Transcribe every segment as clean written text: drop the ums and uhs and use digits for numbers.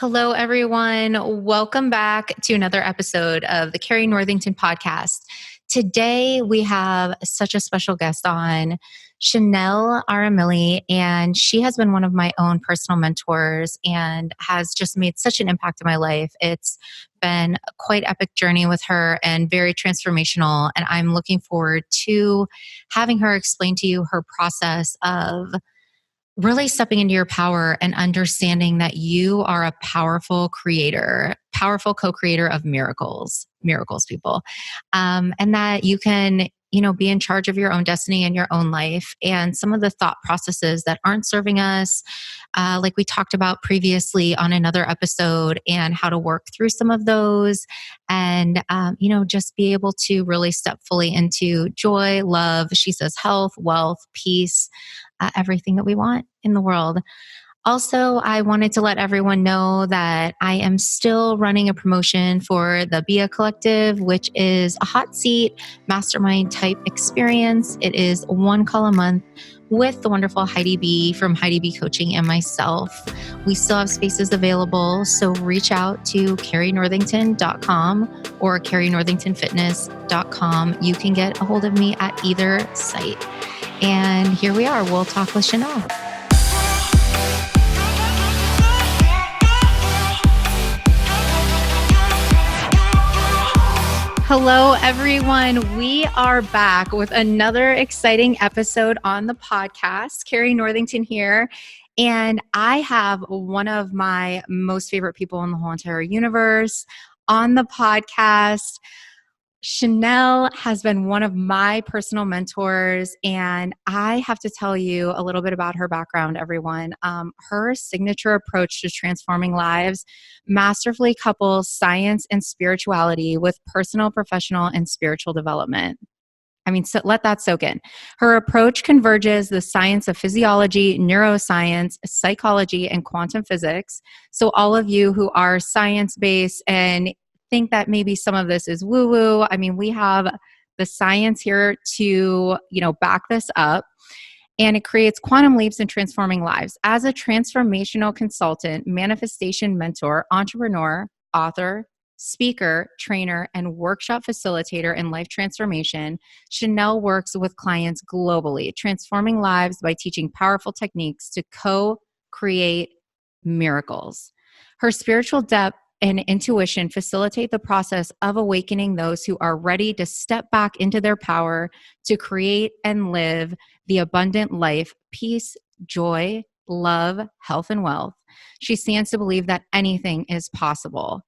Hello, everyone. Welcome back to another episode of the Carrie Northington podcast. Today, we have such a special guest on, Shenal Arimilli, and she has been one of my own personal mentors and has just made such an impact in my life. It's been a quite epic journey with her and very transformational. And I'm looking forward to having her explain to you her process of really stepping into your power and understanding that you are a powerful creator, powerful co-creator of miracles, people, and that you can, be in charge of your own destiny and your own life. And some of the thought processes that aren't serving us, like we talked about previously on another episode, and how to work through some of those, and just be able to really step fully into joy, love. She says health, wealth, peace, everything that we want in the world. Also, I wanted to let everyone know that I am still running a promotion for the Bia Collective, which is a hot seat mastermind type experience. It is one call a month with the wonderful Heidi B from Heidi B Coaching and myself. We still have spaces available, so reach out to carrienorthington.com or carrienorthingtonfitness.com. You can get a hold of me at either site. And here we are. We'll talk with Shenal. Hello, everyone. We are back with another exciting episode on the podcast. Carrie Northington here. And I have one of my most favorite people in the whole entire universe on the podcast. Shenal has been one of my personal mentors, and I have to tell you a little bit about her background, everyone. Her signature approach to transforming lives masterfully couples science and spirituality with personal, professional, and spiritual development. So let that soak in. Her approach converges the science of physiology, neuroscience, psychology, and quantum physics. So all of you who are science-based and think that maybe some of this is woo-woo, we have the science here to, back this up. And it creates quantum leaps in transforming lives. As a transformational consultant, manifestation mentor, entrepreneur, author, speaker, trainer, and workshop facilitator in life transformation, Shenal works with clients globally, transforming lives by teaching powerful techniques to co-create miracles. Her spiritual depth and intuition facilitate the process of awakening those who are ready to step back into their power to create and live the abundant life, peace, joy, love, health, and wealth. She stands to believe that anything is possible.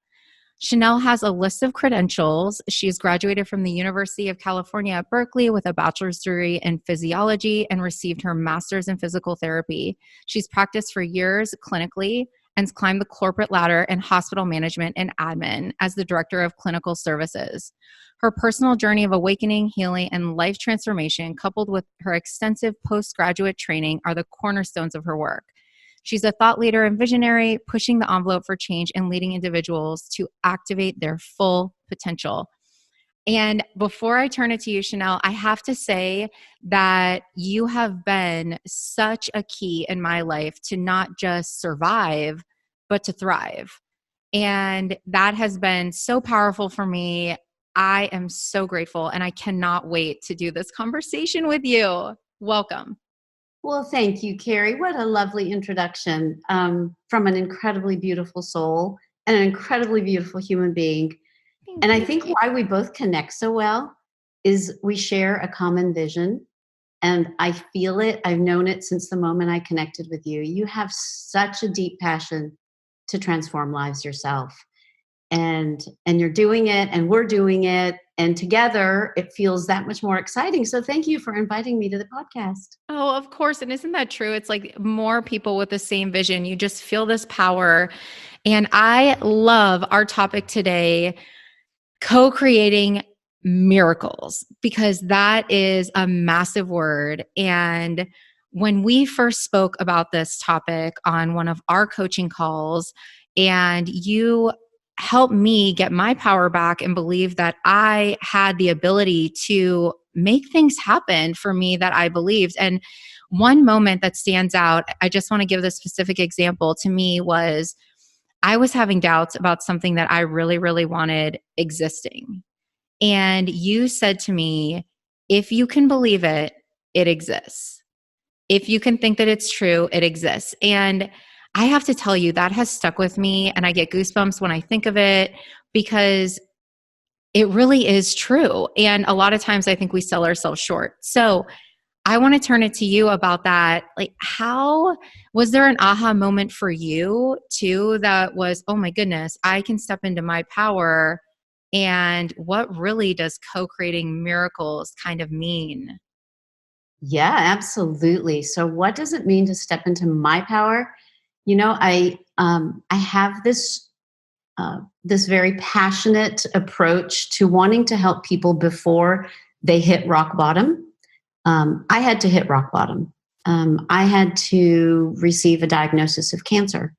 Shenal has a list of credentials. She's graduated from the University of California at Berkeley with a bachelor's degree in physiology and received her master's in physical therapy. She's practiced for years clinically and climbed the corporate ladder in hospital management and admin as the director of clinical services. Her personal journey of awakening, healing, and life transformation, coupled with her extensive postgraduate training, are the cornerstones of her work. She's a thought leader and visionary, pushing the envelope for change and leading individuals to activate their full potential. And before I turn it to you, Shenal, I have to say that you have been such a key in my life to not just survive, but to thrive. And that has been so powerful for me. I am so grateful, and I cannot wait to do this conversation with you. Welcome. Well, thank you, Carrie. What a lovely introduction from an incredibly beautiful soul and an incredibly beautiful human being. And I think why we both connect so well is we share a common vision, and I feel it. I've known it since the moment I connected with you. You have such a deep passion to transform lives yourself, and you're doing it, and we're doing it, and together it feels that much more exciting. So thank you for inviting me to the podcast. Oh, of course. And isn't that true? It's like more people with the same vision. You just feel this power. And I love our topic today, co-creating miracles, because that is a massive word. And when we first spoke about this topic on one of our coaching calls, and you helped me get my power back and believe that I had the ability to make things happen for me that I believed. And one moment that stands out, I just want to give this specific example, to me was I was having doubts about something that I really, really wanted existing. And you said to me, if you can believe it, it exists. If you can think that it's true, it exists. And I have to tell you, that has stuck with me. And I get goosebumps when I think of it because it really is true. And a lot of times I think we sell ourselves short. So I want to turn it to you about that. Like, how was there an aha moment for you too that was, oh my goodness, I can step into my power? And what really does co creating miracles kind of mean? Yeah, absolutely. So what does it mean to step into my power? I have this very passionate approach to wanting to help people before they hit rock bottom. I had to hit rock bottom. I had to receive a diagnosis of cancer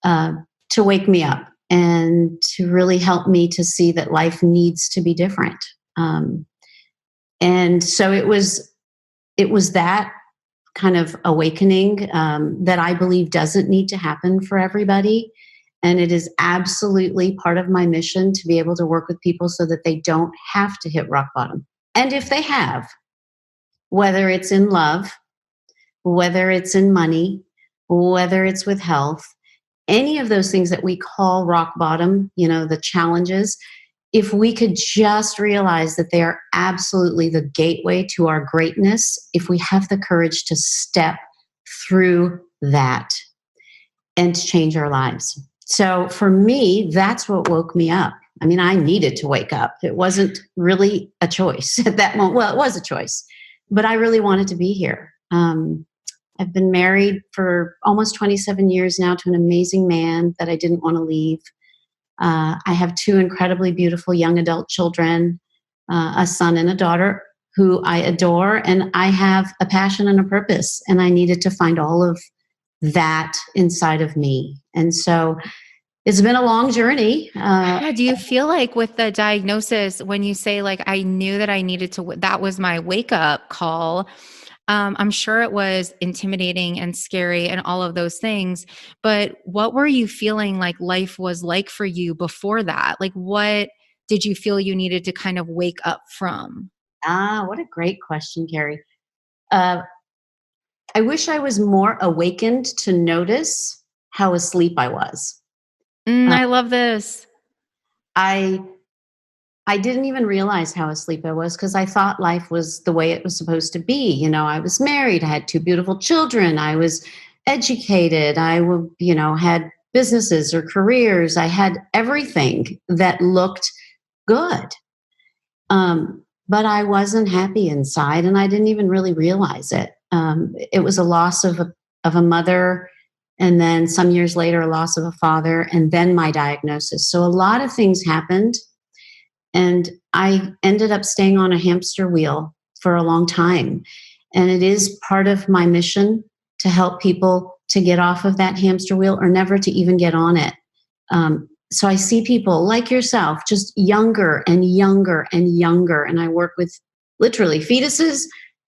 uh, to wake me up and to really help me to see that life needs to be different. Um, and so it was that kind of awakening that I believe doesn't need to happen for everybody. And it is absolutely part of my mission to be able to work with people so that they don't have to hit rock bottom. And if they have, whether it's in love, whether it's in money, whether it's with health, any of those things that we call rock bottom, the challenges, if we could just realize that they are absolutely the gateway to our greatness, if we have the courage to step through that and to change our lives. So for me, that's what woke me up. I mean, I needed to wake up. It wasn't really a choice at that moment. Well, it was a choice, but I really wanted to be here. I've been married for almost 27 years now to an amazing man that I didn't want to leave. I have two incredibly beautiful young adult children, a son and a daughter who I adore, and I have a passion and a purpose, and I needed to find all of that inside of me. And so it's been a long journey. Yeah, do you feel like with the diagnosis, when you say like, I knew that I needed to, that was my wake up call. I'm sure it was intimidating and scary and all of those things, but what were you feeling like life was like for you before that? Like, what did you feel you needed to kind of wake up from? What a great question, Carrie. Uh, I wish I was more awakened to notice how asleep I was. Uh, I love this. I I didn't even realize how asleep I was because I thought life was the way it was supposed to be. I was married, I had two beautiful children, I was educated, had businesses or careers, I had everything that looked good. But I wasn't happy inside, and I didn't even really realize it. It was a loss of a mother, and then some years later, a loss of a father, and then my diagnosis. So a lot of things happened, and I ended up staying on a hamster wheel for a long time. And it is part of my mission to help people to get off of that hamster wheel or never to even get on it. So I see people like yourself, just younger and younger and younger. And I work with literally fetuses,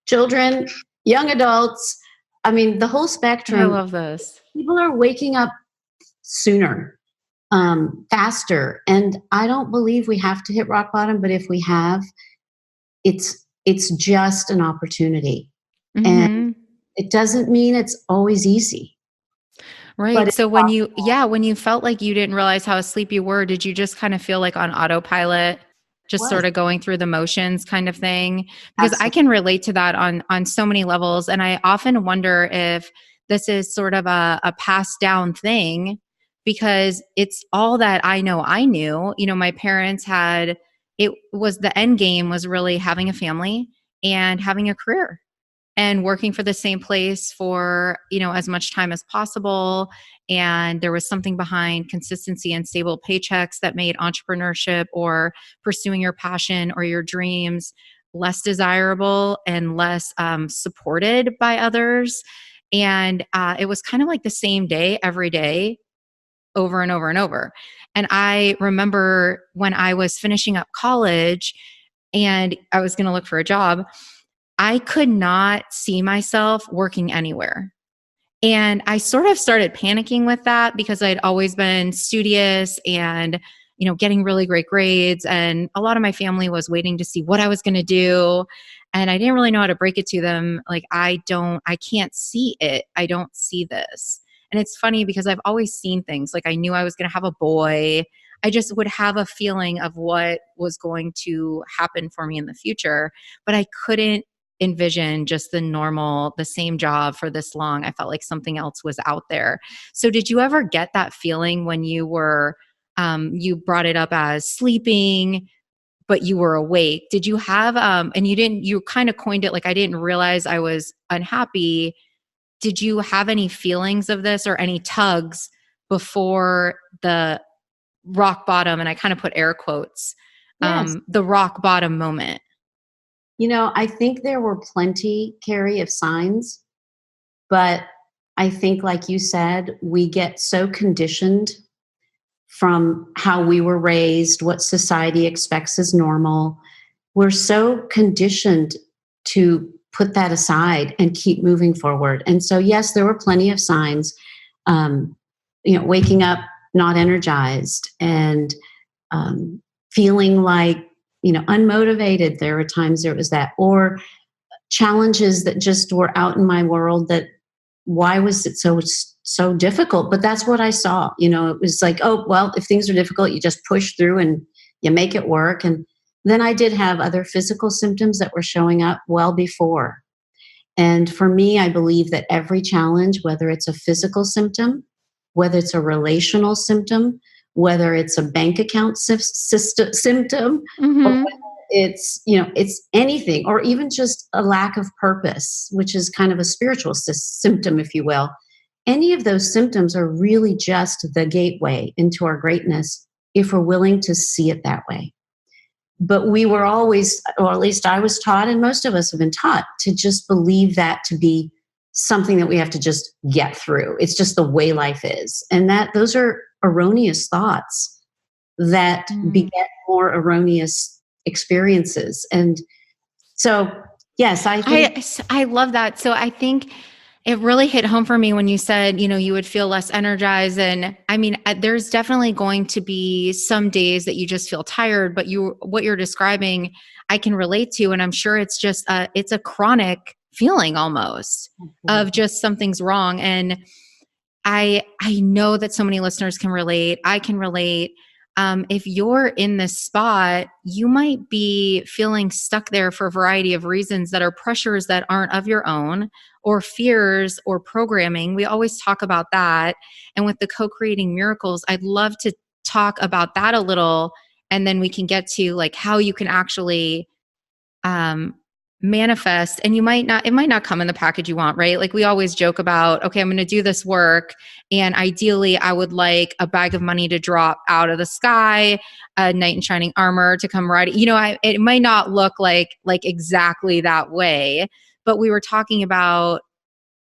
children, young adults. I mean, the whole I spectrum. love this. People are waking up sooner, faster. And I don't believe we have to hit rock bottom, but if we have, it's just an opportunity. And Hmm. it doesn't mean it's always easy, but Right. it's So possible. when you felt like you didn't realize how asleep you were, did you just kind of feel like on autopilot, It just was sort of going through the motions kind of thing? Because I absolutely. can relate to that on so many levels. And I often wonder if this is sort of a passed down thing because it's all that I know I knew. My parents had, it was the end game was really having a family and having a career and working for the same place for as much time as possible, and there was something behind consistency and stable paychecks that made entrepreneurship or pursuing your passion or your dreams less desirable and less supported by others. And it was kind of like the same day every day, over and over and over. And I remember when I was finishing up college and I was going to look for a job, I could not see myself working anywhere. And I sort of started panicking with that because I'd always been studious and, getting really great grades. And a lot of my family was waiting to see what I was going to do. And I didn't really know how to break it to them. Like, I can't see it. I don't see this. And it's funny because I've always seen things. Like, I knew I was going to have a boy. I just would have a feeling of what was going to happen for me in the future, but I couldn't envision just the same job for this long. I felt like something else was out there. So did you ever get that feeling when you brought it up as sleeping, but you were awake? Did you have, and you kind of coined it like, I didn't realize I was unhappy. Did you have any feelings of this or any tugs before the rock bottom? And I kind of put air quotes, Yes. the rock bottom moment. I think there were plenty, Carrie, of signs, but I think, like you said, we get so conditioned from how we were raised, what society expects as normal. We're so conditioned to put that aside and keep moving forward. And so, yes, there were plenty of signs, waking up not energized and feeling like, unmotivated. There were times there was that, or challenges that just were out in my world that why was it so difficult? But that's what I saw. It was like, oh, well, if things are difficult, you just push through and you make it work. And then I did have other physical symptoms that were showing up well before. And for me, I believe that every challenge, whether it's a physical symptom, whether it's a relational symptom, whether it's a bank account symptom, or Mm-hmm. whether it's anything, or even just a lack of purpose, which is kind of a spiritual symptom, if you will. Any of those symptoms are really just the gateway into our greatness if we're willing to see it that way. But we were always, or at least I was taught, and most of us have been taught, to just believe that to be something that we have to just get through. It's just the way life is. And those are erroneous thoughts that beget more erroneous experiences. And so, yes, I think. I love that. So I think it really hit home for me when you said, you would feel less energized. And I mean, there's definitely going to be some days that you just feel tired, but what you're describing, I can relate to. And I'm sure it's just, it's a chronic feeling almost of just something's wrong. And I know that so many listeners can relate. I can relate. If you're in this spot, you might be feeling stuck there for a variety of reasons that are pressures that aren't of your own, or fears or programming. We always talk about that. And with the co-creating miracles, I'd love to talk about that a little. And then we can get to like how you can actually um, manifest. And it might not come in the package you want, right? Like we always joke about, okay, I'm going to do this work. And ideally I would like a bag of money to drop out of the sky, a knight in shining armor to come riding. It might not look like exactly that way, but we were talking about,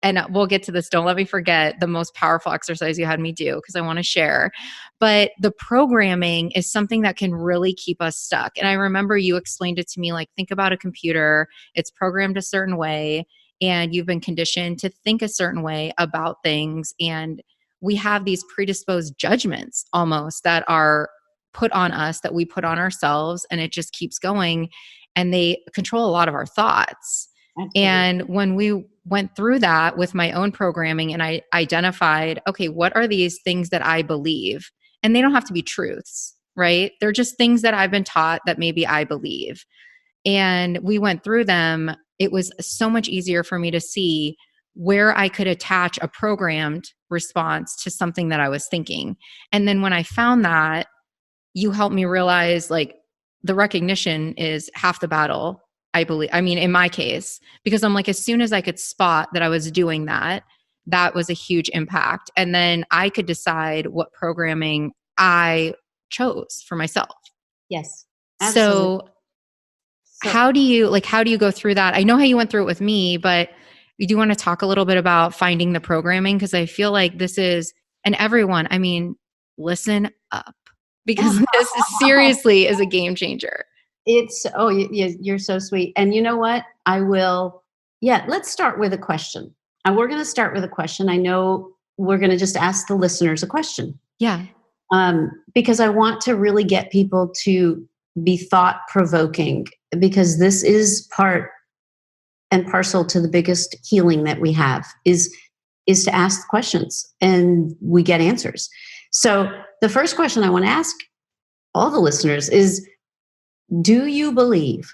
and we'll get to this. Don't let me forget the most powerful exercise you had me do because I want to share. But the programming is something that can really keep us stuck. And I remember you explained it to me like, think about a computer, it's programmed a certain way, and you've been conditioned to think a certain way about things. And we have these predisposed judgments almost that are put on us, that we put on ourselves, and it just keeps going. And they control a lot of our thoughts. Absolutely. And when we went through that with my own programming and I identified, okay, what are these things that I believe? And they don't have to be truths, right? They're just things that I've been taught that maybe I believe. And we went through them. It was so much easier for me to see where I could attach a programmed response to something that I was thinking. And then when I found that, you helped me realize like the recognition is half the battle. I believe, I mean, in my case, because I'm like, as soon as I could spot that I was doing that, that was a huge impact. And then I could decide what programming I chose for myself. Yes, absolutely. So how do you go through that? I know how you went through it with me, but you do want to talk a little bit about finding the programming? Because I feel like this is, and everyone, I mean, listen up, because this seriously is a game changer. You're so sweet. And you know what? Let's start with a question. And we're going to start with a question. I know we're going to just ask the listeners a question. Yeah. Because I want to really get people to be thought provoking, because this is part and parcel to the biggest healing that we have is to ask questions and we get answers. So the first question I want to ask all the listeners is, do you believe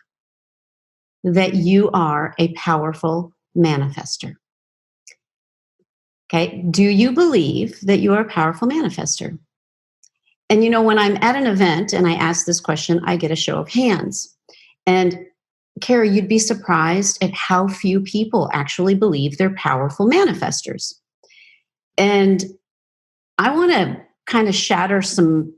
that you are a powerful manifester? Okay. Do you believe that you are a powerful manifester? And when I'm at an event and I ask this question, I get a show of hands. And Carrie, you'd be surprised at how few people actually believe they're powerful manifestors. And I want to kind of shatter some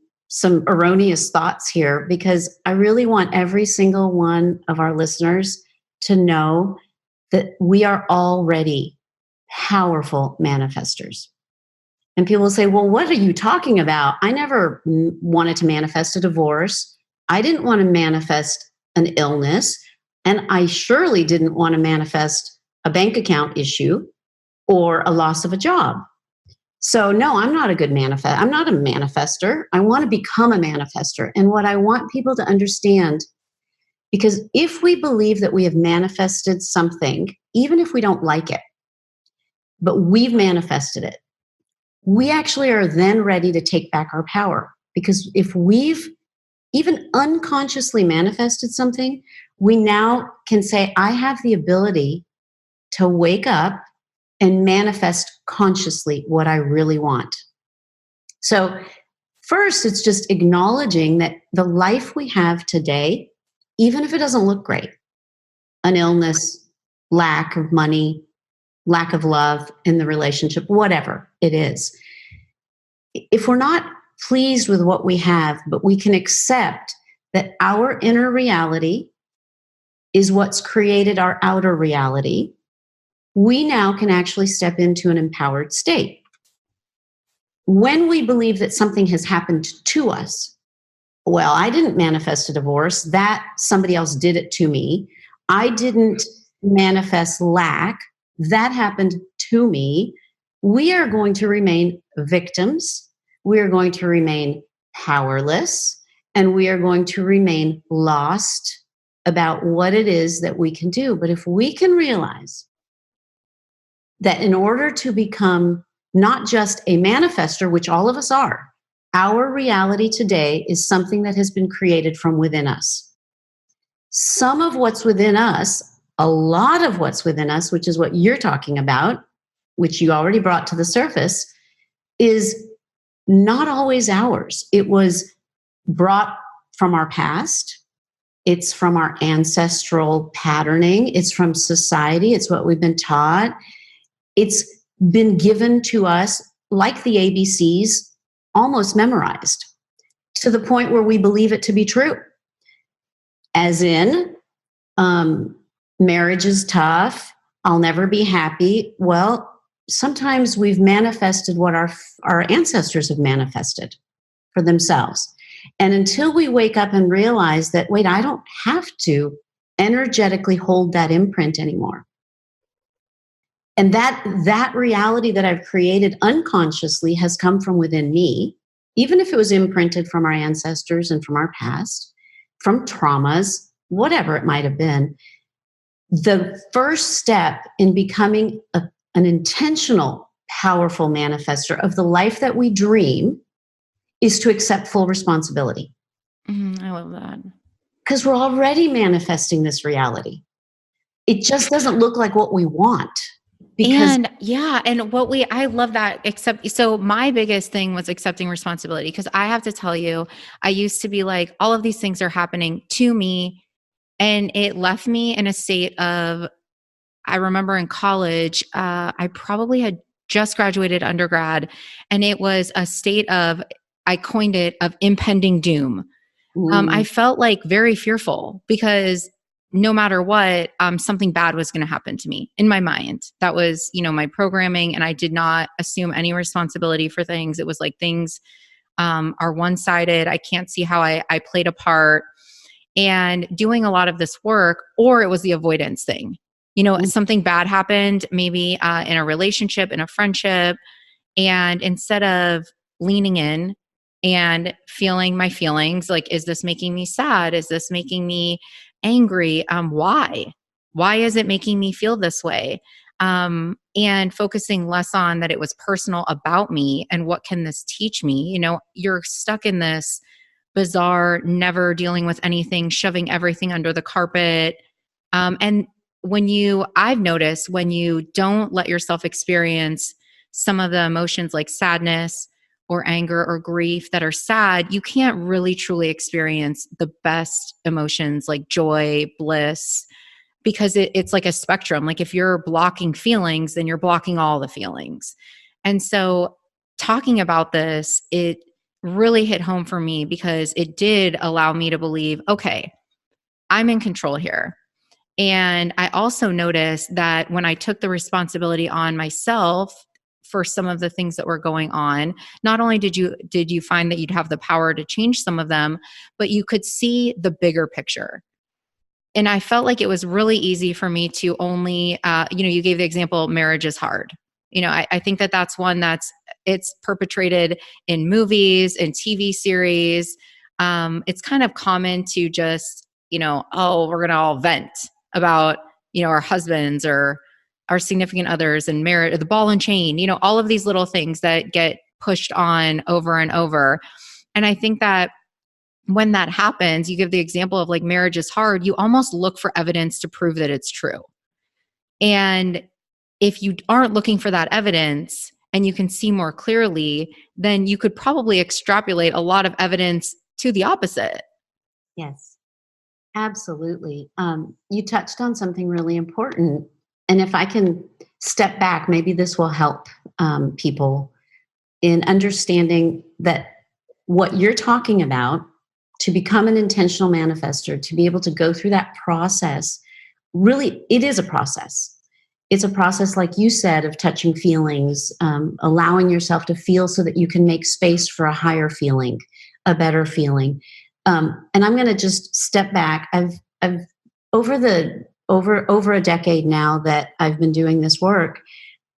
erroneous thoughts here, because I really want every single one of our listeners to know that we are already powerful manifestors. And people will say, well, what are you talking about? I never wanted to manifest a divorce. I didn't want to manifest an illness. And I surely didn't want to manifest a bank account issue or a loss of a job. So no, I'm not a good manifest. I'm not a manifester. I want to become a manifester. And what I want people to understand, because if we believe that we have manifested something, even if we don't like it, but we've manifested it, we actually are then ready to take back our power. Because if we've even unconsciously manifested something, we now can say, I have the ability to wake up and manifest consciously what I really want. So first, it's just acknowledging that the life we have today, even if it doesn't look great, an illness, lack of money, lack of love in the relationship, whatever it is, if we're not pleased with what we have, but we can accept that our inner reality is what's created our outer reality, we now can actually step into an empowered state. When we believe that something has happened to us, well, I didn't manifest a divorce, that somebody else did it to me. I didn't manifest lack, that happened to me. We are going to remain victims. We are going to remain powerless, and we are going to remain lost about what it is that we can do. But if we can realize that in order to become not just a manifester, which all of us are, our reality today is something that has been created from within us. Some of what's within us, a lot of what's within us, which is what you're talking about, which you already brought to the surface, is not always ours. It was brought from our past. It's from our ancestral patterning. It's from society. It's what we've been taught. It's been given to us like the ABCs, almost memorized, to the point where we believe it to be true. As in, marriage is tough. I'll never be happy. Well, sometimes we've manifested what our ancestors have manifested for themselves. And until we wake up and realize that, wait, I don't have to energetically hold that imprint anymore. And that reality that I've created unconsciously has come from within me, even if it was imprinted from our ancestors and from our past, from traumas, whatever it might have been. The first step in becoming an intentional, powerful manifester of the life that we dream is to accept full responsibility. I love that. Because we're already manifesting this reality. It just doesn't look like what we want. And I love that. So my biggest thing was accepting responsibility, because I have to tell you, I used to be like, all of these things are happening to me. And it left me in a state of, I remember in college, I probably had just graduated undergrad, and it was a state of, I coined it, of impending doom. I felt like very fearful, because no matter what, something bad was going to happen to me in my mind. That was, my programming, and I did not assume any responsibility for things. It was like things are one-sided. I can't see how I played a part, and doing a lot of this work, or it was the avoidance thing. Something bad happened, maybe in a relationship, in a friendship. And instead of leaning in and feeling my feelings, like, is this making me sad? Is this making me angry? Why? Why is it making me feel this way? And focusing less on that it was personal about me and what can this teach me? You're stuck in this bizarre, never dealing with anything, shoving everything under the carpet. And I've noticed when you don't let yourself experience some of the emotions like sadness or anger or grief that are sad, you can't really truly experience the best emotions like joy, bliss, because it's like a spectrum. Like if you're blocking feelings, then you're blocking all the feelings. And so talking about this, it really hit home for me because it did allow me to believe, okay, I'm in control here. And I also noticed that when I took the responsibility on myself for some of the things that were going on, not only did you find that you'd have the power to change some of them, but you could see the bigger picture. And I felt like it was really easy for me to only, you gave the example, marriage is hard. I think that that's one it's perpetrated in movies and TV series. It's kind of common to just, oh, we're going to all vent about, our husbands or our significant others and marriage, the ball and chain, all of these little things that get pushed on over and over. And I think that when that happens, you give the example of like marriage is hard, you almost look for evidence to prove that it's true. And if you aren't looking for that evidence and you can see more clearly, then you could probably extrapolate a lot of evidence to the opposite. Yes, absolutely. You touched on something really important. And if I can step back, maybe this will help people in understanding that what you're talking about, to become an intentional manifester, to be able to go through that process, really, it is a process. It's a process, like you said, of touching feelings, allowing yourself to feel so that you can make space for a higher feeling, a better feeling. And I'm going to just step back. I've over a decade now that I've been doing this work,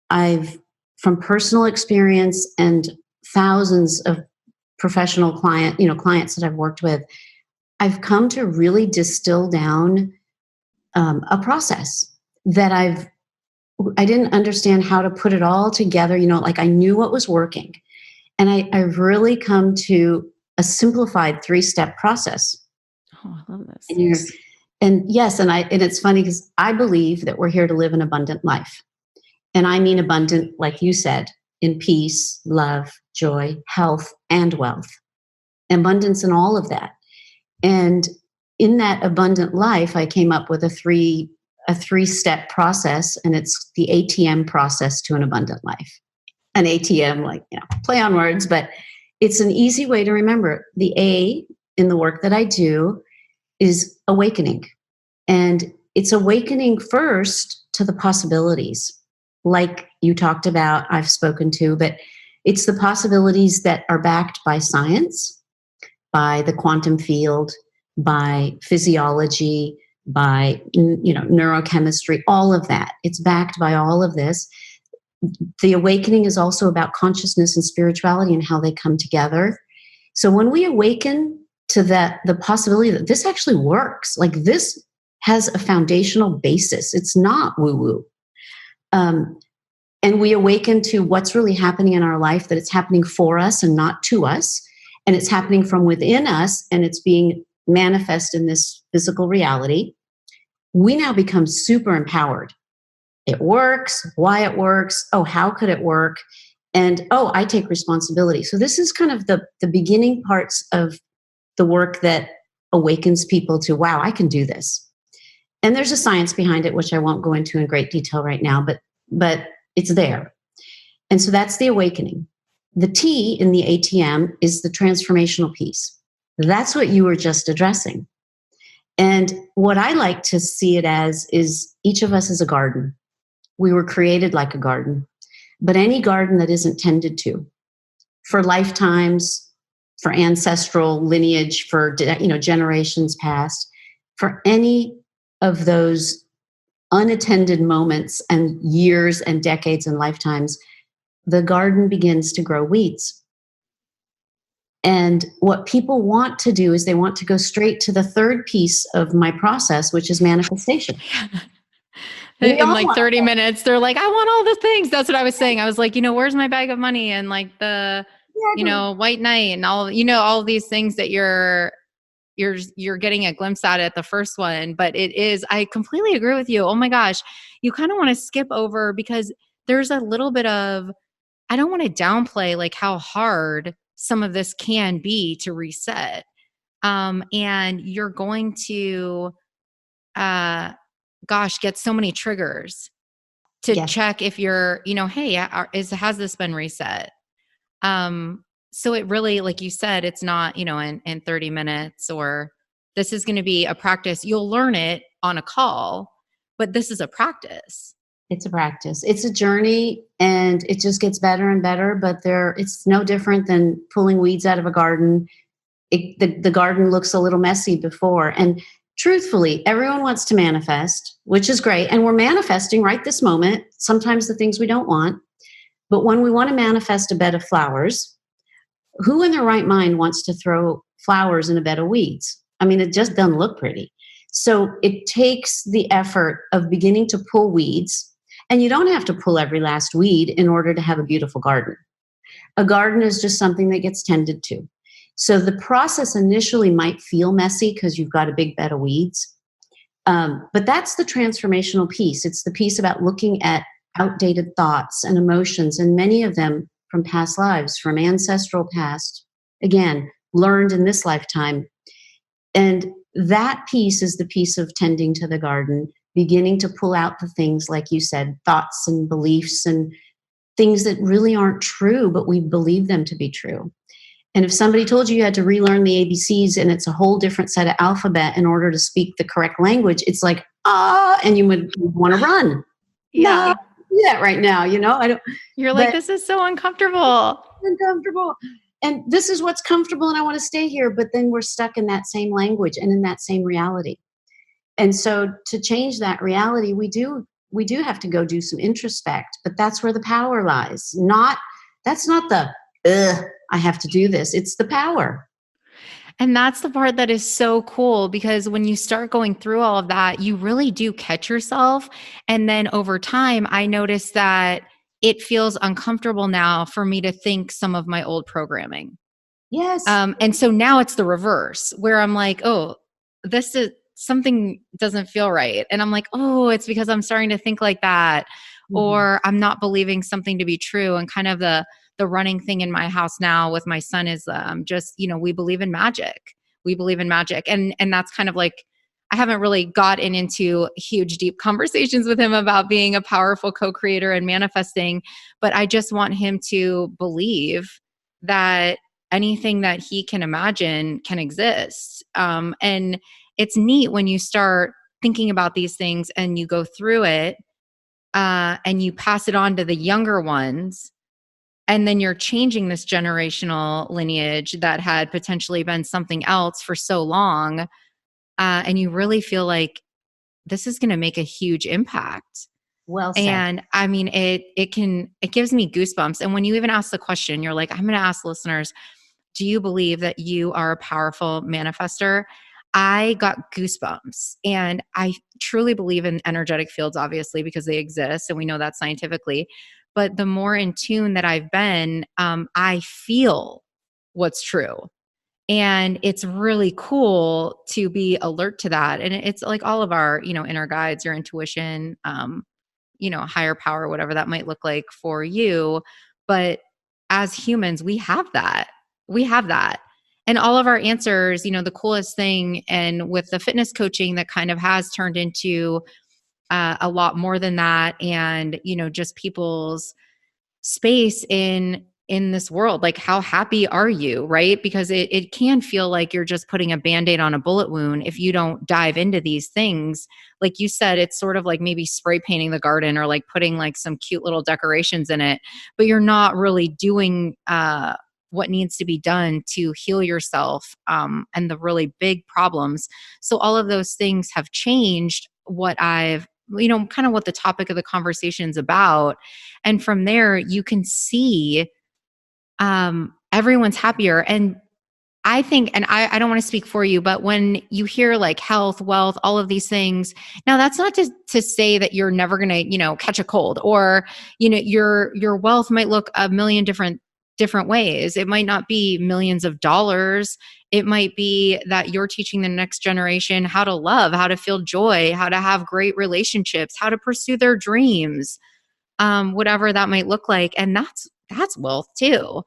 from personal experience and thousands of professional clients that I've worked with, I've come to really distill down a process that I didn't understand how to put it all together. Like I knew what was working, and I've really come to a simplified 3-step process. Oh, I love this. And it's funny because I believe that we're here to live an abundant life, and I mean abundant, like you said, in peace, love, joy, health, and wealth. Abundance in all of that. And in that abundant life, I came up with a 3-step process, and it's the ATM process to an abundant life. An ATM, play on words, but it's an easy way to remember. The A in the work that I do is awakening. And it's awakening first to the possibilities, like you talked about, I've spoken to, but it's the possibilities that are backed by science, by the quantum field, by physiology, by neurochemistry, all of that. It's backed by all of this. The awakening is also about consciousness and spirituality and how they come together. So when we awaken to the possibility that this actually works, like this has a foundational basis, it's not woo-woo. And we awaken to what's really happening in our life, that it's happening for us and not to us. And it's happening from within us, and it's being manifest in this physical reality. We now become super empowered. It works, why it works, oh, how could it work? And oh, I take responsibility. So this is kind of the beginning parts of the work that awakens people to, wow, I can do this. And there's a science behind it, which I won't go into in great detail right now, but it's there. And so that's the awakening. The T in the ATM is the transformational piece. That's what you were just addressing. And what I like to see it as is each of us is a garden. We were created like a garden, but any garden that isn't tended to for lifetimes, for ancestral lineage, for generations past, for any of those unattended moments and years and decades and lifetimes, the garden begins to grow weeds. And what people want to do is they want to go straight to the third piece of my process, which is manifestation. We In all like want 30 minutes, they're like, I want all the things. That's what I was saying. I was like, where's my bag of money and like the, exactly. white knight and all, all these things that you're getting a glimpse at the first one. But I completely agree with you. Oh my gosh. You kind of want to skip over because there's a little bit of, I don't want to downplay like how hard some of this can be to reset. And you're going to, get so many triggers to Yes, check if you're, hey, has this been reset? So it really, like you said, it's not, in 30 minutes, or this is going to be a practice. You'll learn it on a call, but this is a practice. it's a practice. It's a journey, and it just gets better and better. But it's no different than pulling weeds out of a garden. The garden looks a little messy before. And truthfully, everyone wants to manifest, which is great. And we're manifesting right this moment, sometimes the things we don't want. But when we want to manifest a bed of flowers, who in their right mind wants to throw flowers in a bed of weeds? I mean, it just doesn't look pretty. So it takes the effort of beginning to pull weeds. And you don't have to pull every last weed in order to have a beautiful garden. A garden is just something that gets tended to. So the process initially might feel messy because you've got a big bed of weeds. But that's the transformational piece. It's the piece about looking at outdated thoughts and emotions, and many of them from past lives, from ancestral past, again, learned in this lifetime. And that piece is the piece of tending to the garden, beginning to pull out the things, like you said, thoughts and beliefs and things that really aren't true, but we believe them to be true. And if somebody told you had to relearn the ABCs and it's a whole different set of alphabet in order to speak the correct language, it's like, and you would want to run. Yeah. No, do that right now. I don't. You're like, this is so uncomfortable. Uncomfortable. And this is what's comfortable, and I want to stay here. But then we're stuck in that same language and in that same reality. And so to change that reality, we do have to go do some introspect. But that's where the power lies. That's not the I have to do this. It's the power. And that's the part that is so cool, because when you start going through all of that, you really do catch yourself. And then over time, I noticed that it feels uncomfortable now for me to think some of my old programming. Yes. And so now it's the reverse, where I'm like, oh, this is something doesn't feel right. And I'm like, oh, it's because I'm starting to think like that, or I'm not believing something to be true. And kind of the running thing in my house now with my son is just, we believe in magic. We believe in magic. And that's kind of like, I haven't really gotten into huge, deep conversations with him about being a powerful co-creator and manifesting, but I just want him to believe that anything that he can imagine can exist. And it's neat when you start thinking about these things and you go through it and you pass it on to the younger ones. And then you're changing this generational lineage that had potentially been something else for so long. And you really feel like this is going to make a huge impact. Well said. And I mean, it gives me goosebumps. And when you even ask the question, you're like, I'm going to ask listeners, do you believe that you are a powerful manifester? I got goosebumps. And I truly believe in energetic fields, obviously, because they exist and we know that scientifically. But the more in tune that I've been, I feel what's true. And it's really cool to be alert to that. And it's like all of our, inner guides, your intuition, higher power, whatever that might look like for you. But as humans, we have that. We have that. And all of our answers, the coolest thing, and with the fitness coaching that kind of has turned into a lot more than that. And, just people's space in this world, like how happy are you, right? Because it can feel like you're just putting a Band-Aid on a bullet wound if you don't dive into these things. Like you said, it's sort of like maybe spray painting the garden or like putting like some cute little decorations in it, but you're not really doing what needs to be done to heal yourself and the really big problems. So all of those things have changed what I've kind of what the topic of the conversation is about. And from there, you can see everyone's happier. And I think, and I don't want to speak for you, but when you hear like health, wealth, all of these things, now that's not to say that you're never going to, catch a cold, or, your wealth might look a million different ways. It might not be millions of dollars. It might be that you're teaching the next generation how to love, how to feel joy, how to have great relationships, how to pursue their dreams, whatever that might look like. And that's wealth too.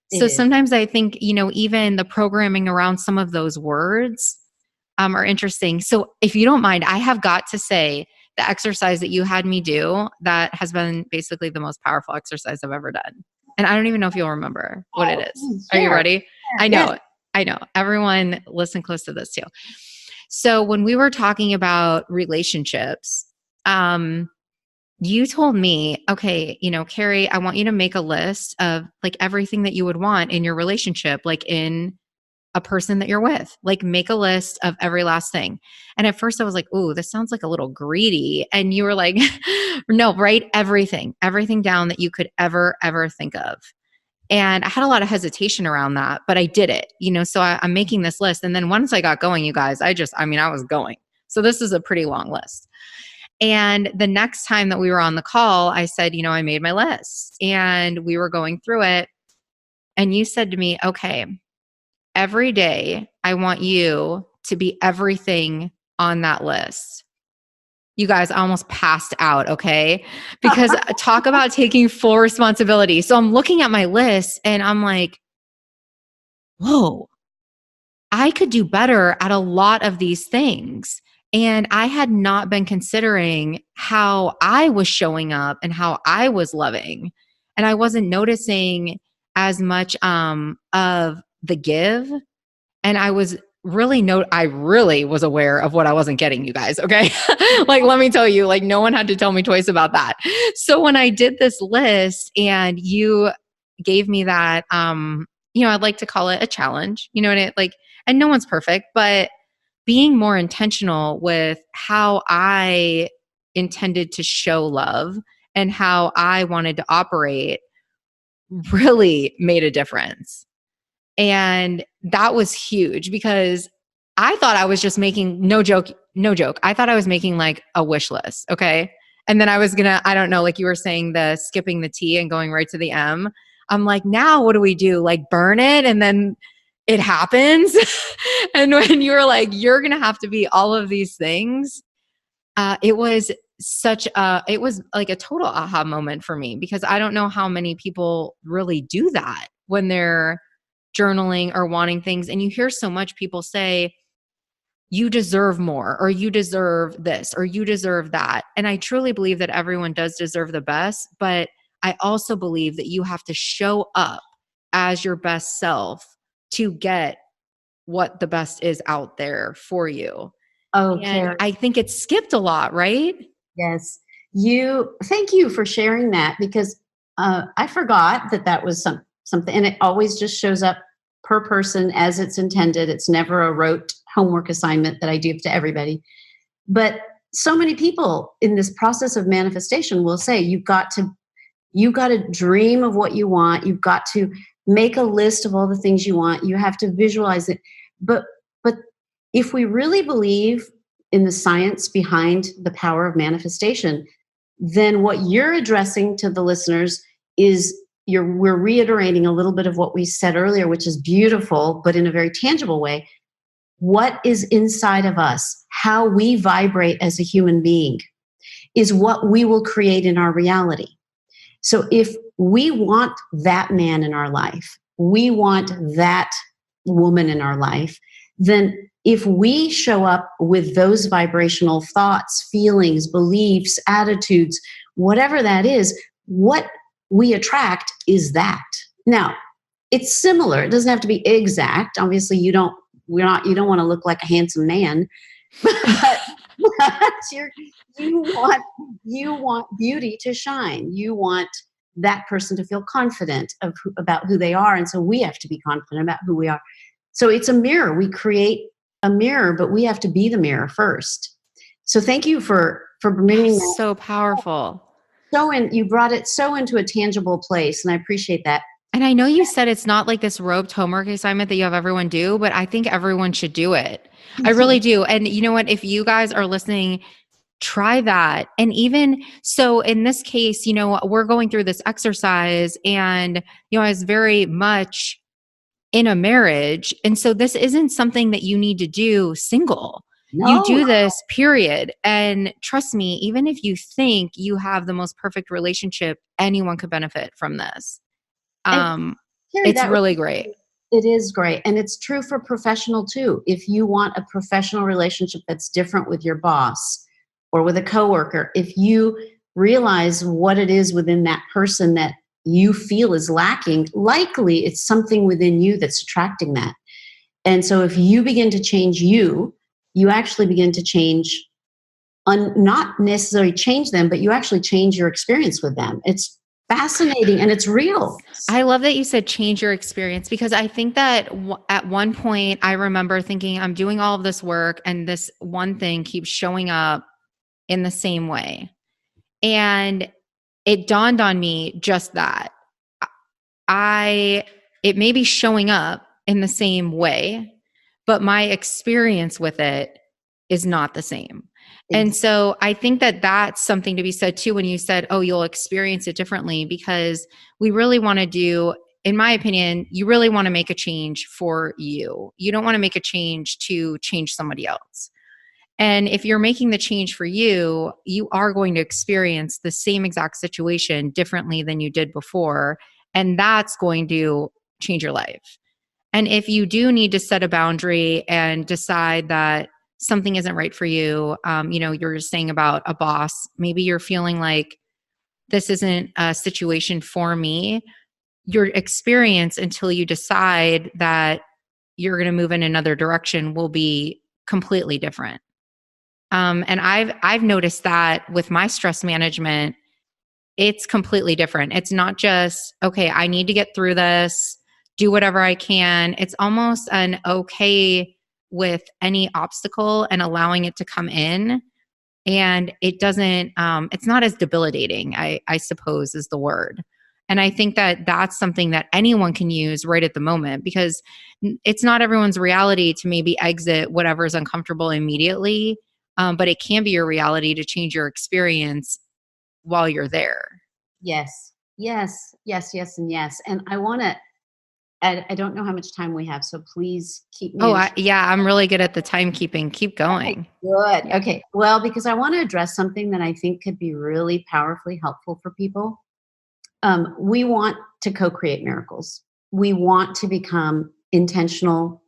It So is. sometimes I think, even the programming around some of those words are interesting. So if you don't mind, I have got to say the exercise that you had me do, that has been basically the most powerful exercise I've ever done. And I don't even know if you'll remember what it is. Are you ready? I know. Yes. I know. Everyone listen close to this too. So when we were talking about relationships, you told me, okay, Carrie, I want you to make a list of like everything that you would want in your relationship, like in a person that you're with, like make a list of every last thing. And at first I was like, "Ooh, this sounds like a little greedy." And you were like, "No, write everything everything down that you could ever think of." And I had a lot of hesitation around that, but I did it, so I'm making this list. And then once I got going, you guys, I was going. So this is a pretty long list. And the next time that we were on the call, I said, I made my list, and we were going through it. And you said to me, "Okay, every day I want you to be everything on that list." You guys, I almost passed out, okay? Because talk about taking full responsibility. So I'm looking at my list and I'm like, whoa, I could do better at a lot of these things. And I had not been considering how I was showing up and how I was loving. And I wasn't noticing as much of the give. And I really was aware of what I wasn't getting, you guys. Okay. Like, let me tell you, like, no one had to tell me twice about that. So when I did this list and you gave me that, I'd like to call it a challenge, and no one's perfect, but being more intentional with how I intended to show love and how I wanted to operate really made a difference. And that was huge because I thought I was just making, no joke, I thought I was making like a wish list. Okay. And then I was I don't know, like you were saying, the skipping the T and going right to the M. I'm like, now what do we do? Like burn it and then it happens. And when you were like, you're going to have to be all of these things, it was it was like a total aha moment for me, because I don't know how many people really do that when they're journaling or wanting things. And you hear so much people say, you deserve more, or you deserve this, or you deserve that. And I truly believe that everyone does deserve the best, but I also believe that you have to show up as your best self to get what the best is out there for you. Oh, And Carrie. I think it's skipped a lot, right? Yes. Thank you for sharing that, because I forgot that was something, and it always just shows up per person as it's intended. It's never a rote homework assignment that I give to everybody. But so many people in this process of manifestation will say, you've got to dream of what you want. You've got to make a list of all the things you want. You have to visualize it. But if we really believe in the science behind the power of manifestation, then what you're addressing to the listeners is we're reiterating a little bit of what we said earlier, which is beautiful, but in a very tangible way. What is inside of us, how we vibrate as a human being, is what we will create in our reality. So if we want that man in our life, we want that woman in our life, then if we show up with those vibrational thoughts, feelings, beliefs, attitudes, whatever that is, what we attract is that. Now, it's similar. It doesn't have to be exact. Obviously, you don't want to look like a handsome man, but you want beauty to shine. You want that person to feel confident about who they are. And so we have to be confident about who we are. So it's a mirror. We create a mirror, but we have to be the mirror first. So thank you for for bringing that So powerful. you brought it so into a tangible place, and I appreciate that. And I know you said it's not like this roped homework assignment that you have everyone do, but I think everyone should do it. I really do. And you know what? If you guys are listening, try that. And even so, in this case, we're going through this exercise, and, I was very much in a marriage. And so this isn't something that you need to do single. You No, do this, period. And trust me, even if you think you have the most perfect relationship, anyone could benefit from this. and Carrie, It's really great. it is great. And it's true for professional too. If you want a professional relationship that's different with your boss or with a coworker, if you realize what it is within that person that you feel is lacking, likely it's something within you that's attracting that. And so if you begin to change you actually begin to change, not necessarily change them, but you actually change your experience with them. It's fascinating and it's real. I love that you said change your experience, because I think that at one point I remember thinking I'm doing all of this work and this one thing keeps showing up in the same way. And it dawned on me just that it may be showing up in the same way, but my experience with it is not the same. And so I think that that's something to be said too, when you said, oh, you'll experience it differently, because we really want to do, in my opinion, you really want to make a change for you. You don't want to make a change to change somebody else. And if you're making the change for you, you are going to experience the same exact situation differently than you did before. And that's going to change your life. And if you do need to set a boundary and decide that something isn't right for you, you're just saying about a boss, maybe you're feeling like this isn't a situation for me. Your experience until you decide that you're going to move in another direction will be completely different. And I've noticed that with my stress management, it's completely different. It's not just, okay, I need to get through this, do whatever I can. It's almost an okay with any obstacle and allowing it to come in. And it doesn't, it's not as debilitating, I suppose is the word. And I think that that's something that anyone can use right at the moment, because it's not everyone's reality to maybe exit whatever is uncomfortable immediately. But it can be your reality to change your experience while you're there. Yes, yes, yes, yes, and yes. And I don't know how much time we have, so please keep me. I'm really good at the timekeeping. Keep going. Good. Okay. Well, because I want to address something that I think could be really powerfully helpful for people. We want to co-create miracles. We want to become intentional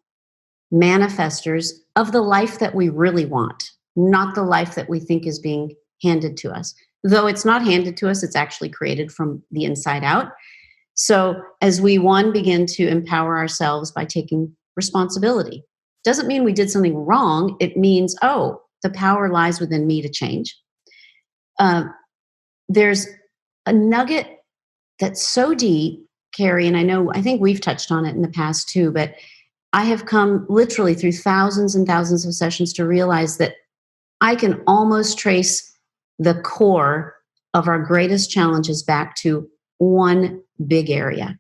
manifestors of the life that we really want, not the life that we think is being handed to us. Though it's not handed to us, it's actually created from the inside out. So as we begin to empower ourselves by taking responsibility, doesn't mean we did something wrong. It means, oh, the power lies within me to change. There's a nugget that's so deep, Carrie, and I think we've touched on it in the past too, but I have come literally through thousands and thousands of sessions to realize that I can almost trace the core of our greatest challenges back to one big area.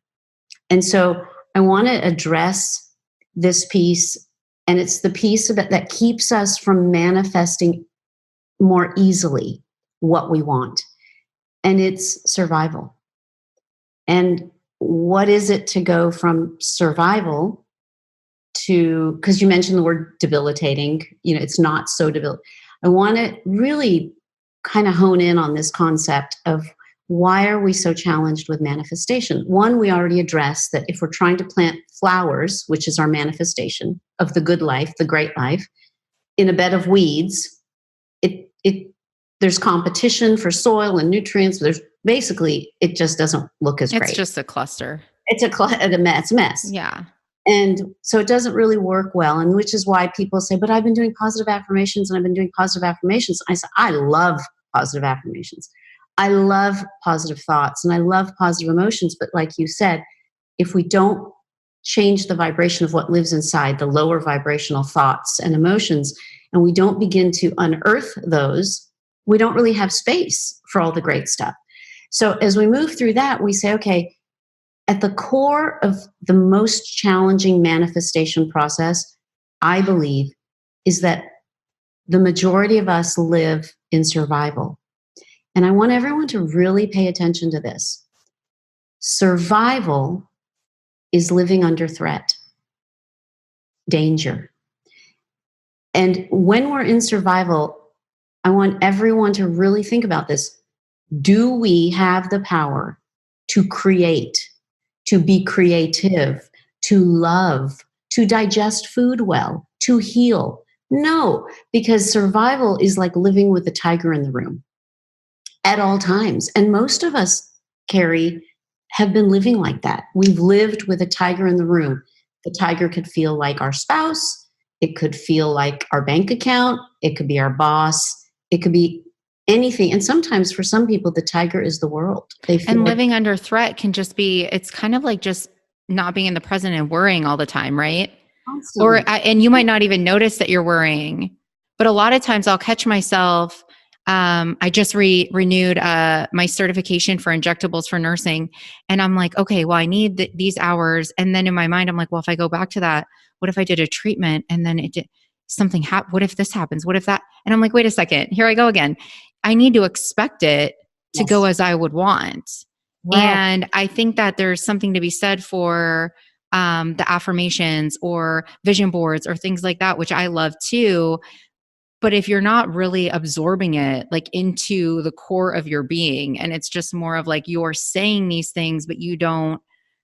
And so I want to address this piece, and it's the piece that keeps us from manifesting more easily what we want. And it's survival. And what is it to go from survival to, because you mentioned the word debilitating, it's not so debilitating. I want to really kind of hone in on this concept of why are we so challenged with manifestation? One, we already addressed that if we're trying to plant flowers, which is our manifestation of the good life, the great life, in a bed of weeds, there's competition for soil and nutrients. It just doesn't look as great. It's just a cluster. It's a mess. Yeah. And so it doesn't really work well. And which is why people say, but I've been doing positive affirmations and I've been doing positive affirmations. I say, I love positive affirmations. I love positive thoughts and I love positive emotions. But like you said, if we don't change the vibration of what lives inside, the lower vibrational thoughts and emotions, and we don't begin to unearth those, we don't really have space for all the great stuff. So as we move through that, we say, okay, at the core of the most challenging manifestation process, I believe, is that the majority of us live in survival. And I want everyone to really pay attention to this. Survival is living under threat, danger. And when we're in survival, I want everyone to really think about this. Do we have the power to create, to be creative, to love, to digest food well, to heal? No, because survival is like living with the tiger in the room at all times. And most of us, Carrie, have been living like that. We've lived with a tiger in the room. The tiger could feel like our spouse. It could feel like our bank account. It could be our boss. It could be anything. And sometimes for some people, the tiger is the world. They feel and living under threat can just be, it's kind of like just not being in the present and worrying all the time, right? constantly. And you might not even notice that you're worrying, but a lot of times I'll catch myself. I just renewed my certification for injectables for nursing. And I'm like, okay, well, I need these hours. And then in my mind, I'm like, well, if I go back to that, what if I did a treatment and then it did something happen? What if this happens? What if that? And I'm like, wait a second, here I go again. I need to expect it to Yes. go as I would want. Right. And I think that there's something to be said for the affirmations or vision boards or things like that, which I love too. But if you're not really absorbing it like into the core of your being, and it's just more of like you're saying these things, but you don't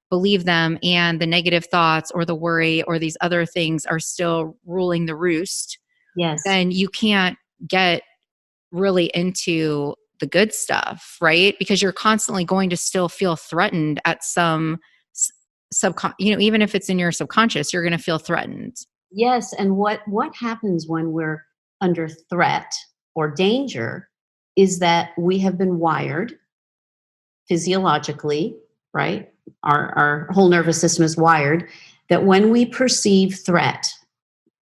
believe them, and the negative thoughts or the worry or these other things are still ruling the roost, Yes. then you can't get really into the good stuff, right? Because you're constantly going to still feel threatened at some even if it's in your subconscious, you're going to feel threatened. Yes. And what happens when we're under threat or danger is that we have been wired physiologically, right? Our whole nervous system is wired that when we perceive threat,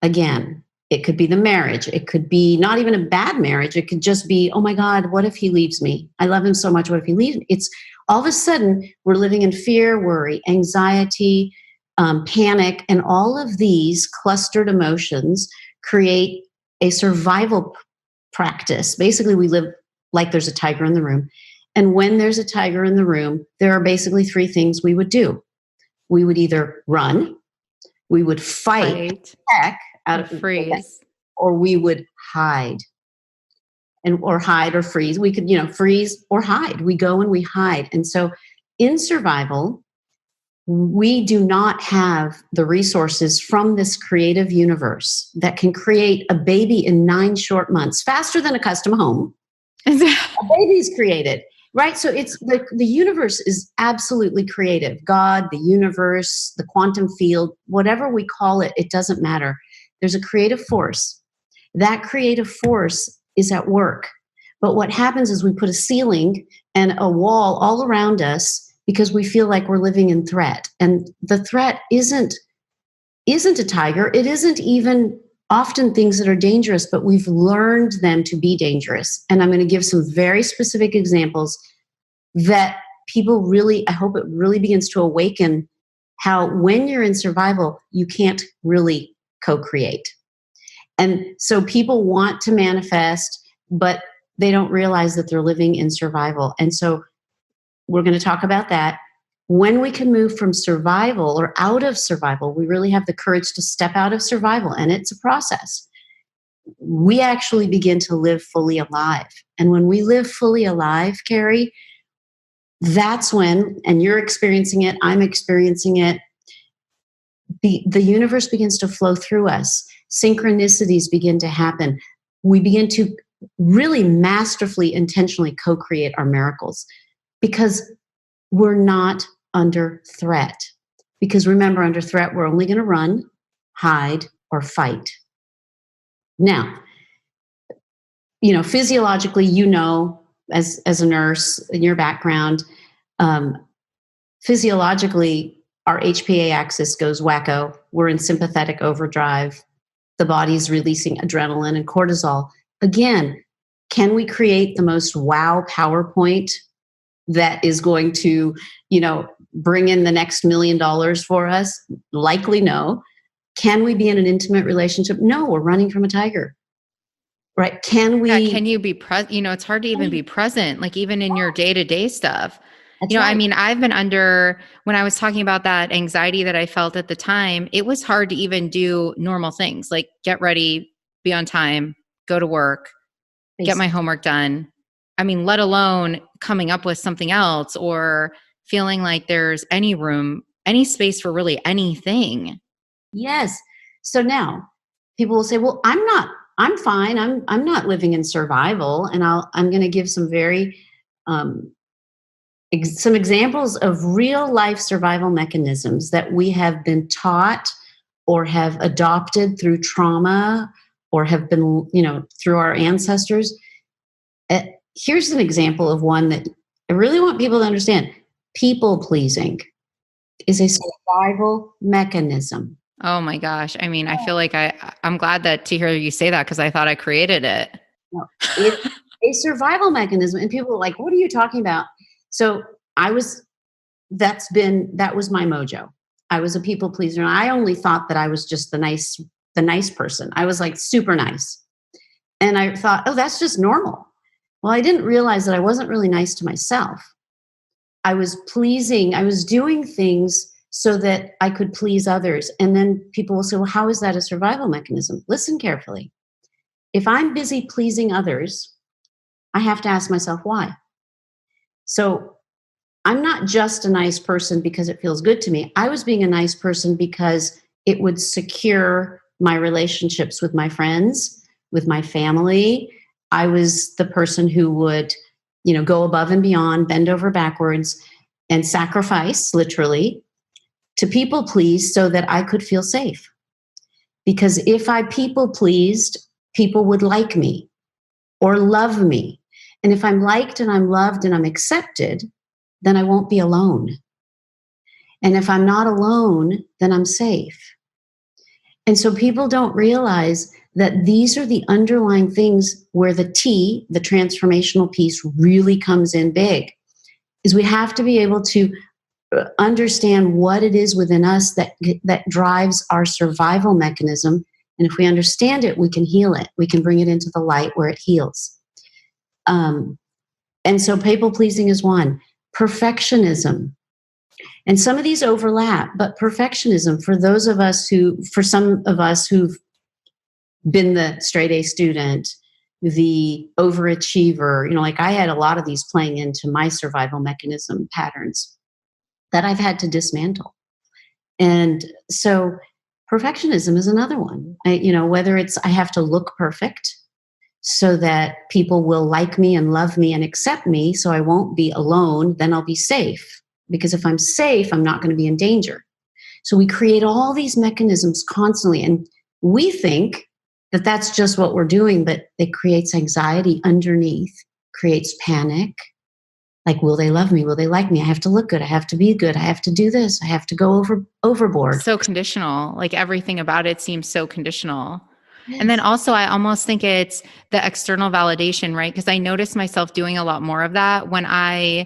again, it could be the marriage. It could be not even a bad marriage. It could just be, oh my God, what if he leaves me? I love him so much. What if he leaves me? It's all of a sudden we're living in fear, worry, anxiety, panic, and all of these clustered emotions create a survival practice. Basically, we live like there's a tiger in the room. And when there's a tiger in the room, there are basically three things we would do. We would either run, we would fight heck out of freeze, or we would hide. Or hide or freeze. We could, freeze or hide. We go and we hide. And so in survival, we do not have the resources from this creative universe that can create a baby in 9 short months, faster than a custom home. A baby's created, right? So it's the universe is absolutely creative. God, the universe, the quantum field, whatever we call it, it doesn't matter. There's a creative force. That creative force is at work. But what happens is we put a ceiling and a wall all around us because we feel like we're living in threat. And the threat isn't a tiger. It isn't even often things that are dangerous, but we've learned them to be dangerous. And I'm going to give some very specific examples that people really, I hope it really begins to awaken how when you're in survival, you can't really co-create. And so people want to manifest, but they don't realize that they're living in survival. And so we're going to talk about that. When we can move from survival or out of survival, we really have the courage to step out of survival, and it's a process. We actually begin to live fully alive. And when we live fully alive, Carrie, that's when, and you're experiencing it, I'm experiencing it, the universe begins to flow through us. Synchronicities begin to happen. We begin to really masterfully, intentionally co-create our miracles because we're not under threat. Because remember, under threat, we're only going to run, hide, or fight. Now, physiologically, as a nurse in your background, physiologically, our HPA axis goes wacko. We're in sympathetic overdrive. The body's releasing adrenaline and cortisol. Again, Can we create the most wow PowerPoint that is going to, bring in the next $1 million for us? Likely no. Can we be in an intimate relationship? No, we're running from a tiger. Right? Can Yeah, we? can you be present? It's hard to even be present, like even in your day-to-day stuff. That's I right. mean, I've been under, when I was talking about that anxiety that I felt at the time, it was hard to even do normal things like get ready, be on time, go to work, get my homework done. I mean, let alone coming up with something else or feeling like there's any room, any space for really anything. Yes. So now people will say, well, I'm fine. I'm not living in survival. And I'm going to give some very, um, some examples of real life survival mechanisms that we have been taught or have adopted through trauma or have been, through our ancestors. Here's an example of one that I really want people to understand. People pleasing is a survival mechanism. Oh my gosh. I mean, I feel like I'm glad that to hear you say that because I thought I created it. No, it's a survival mechanism. And people are like, what are you talking about? So that was my mojo. I was a people pleaser. And I only thought that I was just the nice person. I was like super nice. And I thought, oh, that's just normal. Well, I didn't realize that I wasn't really nice to myself. I was doing things so that I could please others. And then people will say, well, how is that a survival mechanism? Listen carefully. If I'm busy pleasing others, I have to ask myself why. So I'm not just a nice person because it feels good to me. I was being a nice person because it would secure my relationships with my friends, with my family. I was the person who would, go above and beyond, bend over backwards, and sacrifice, literally, to people please so that I could feel safe. Because if I people pleased, people would like me or love me. And if I'm liked and I'm loved and I'm accepted, then I won't be alone. And if I'm not alone, then I'm safe. And so people don't realize that these are the underlying things where the T, the transformational piece, really comes in big. Is we have to be able to understand what it is within us that drives our survival mechanism. And if we understand it, we can heal it. We can bring it into the light where it heals. And so people pleasing is one. Perfectionism. And some of these overlap, but perfectionism for some of us who've been the straight A student, the overachiever, like I had a lot of these playing into my survival mechanism patterns that I've had to dismantle. And so perfectionism is another one. Whether it's I have to look perfect so that people will like me and love me and accept me so I won't be alone, then I'll be safe. Because if I'm safe, I'm not going to be in danger. So we create all these mechanisms constantly. And we think that that's just what we're doing, but it creates anxiety underneath, creates panic. Like, will they love me? Will they like me? I have to look good. I have to be good. I have to do this. I have to go overboard. So conditional. Like everything about it seems so conditional. Yes. And then also I almost think it's the external validation, right? Because I noticed myself doing a lot more of that when I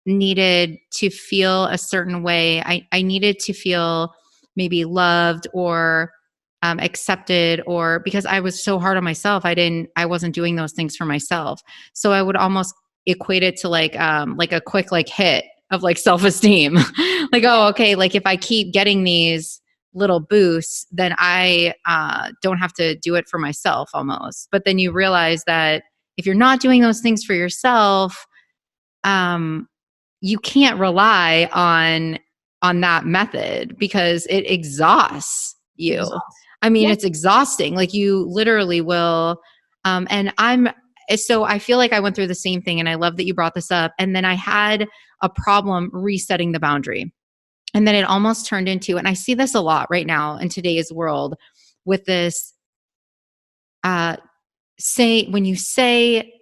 needed to feel a certain way. I needed to feel maybe loved or accepted, or because I was so hard on myself, I wasn't doing those things for myself. So I would almost equate it to like a quick like hit of like self-esteem. Like, oh, okay, like if I keep getting these little boosts, then I don't have to do it for myself almost. But then you realize that if you're not doing those things for yourself, you can't rely on that method because it exhausts you. I mean, it's exhausting. Like you literally will. So I feel like I went through the same thing, and I love that you brought this up. And then I had a problem resetting the boundary. And then it almost turned into, and I see this a lot right now in today's world with this, when you say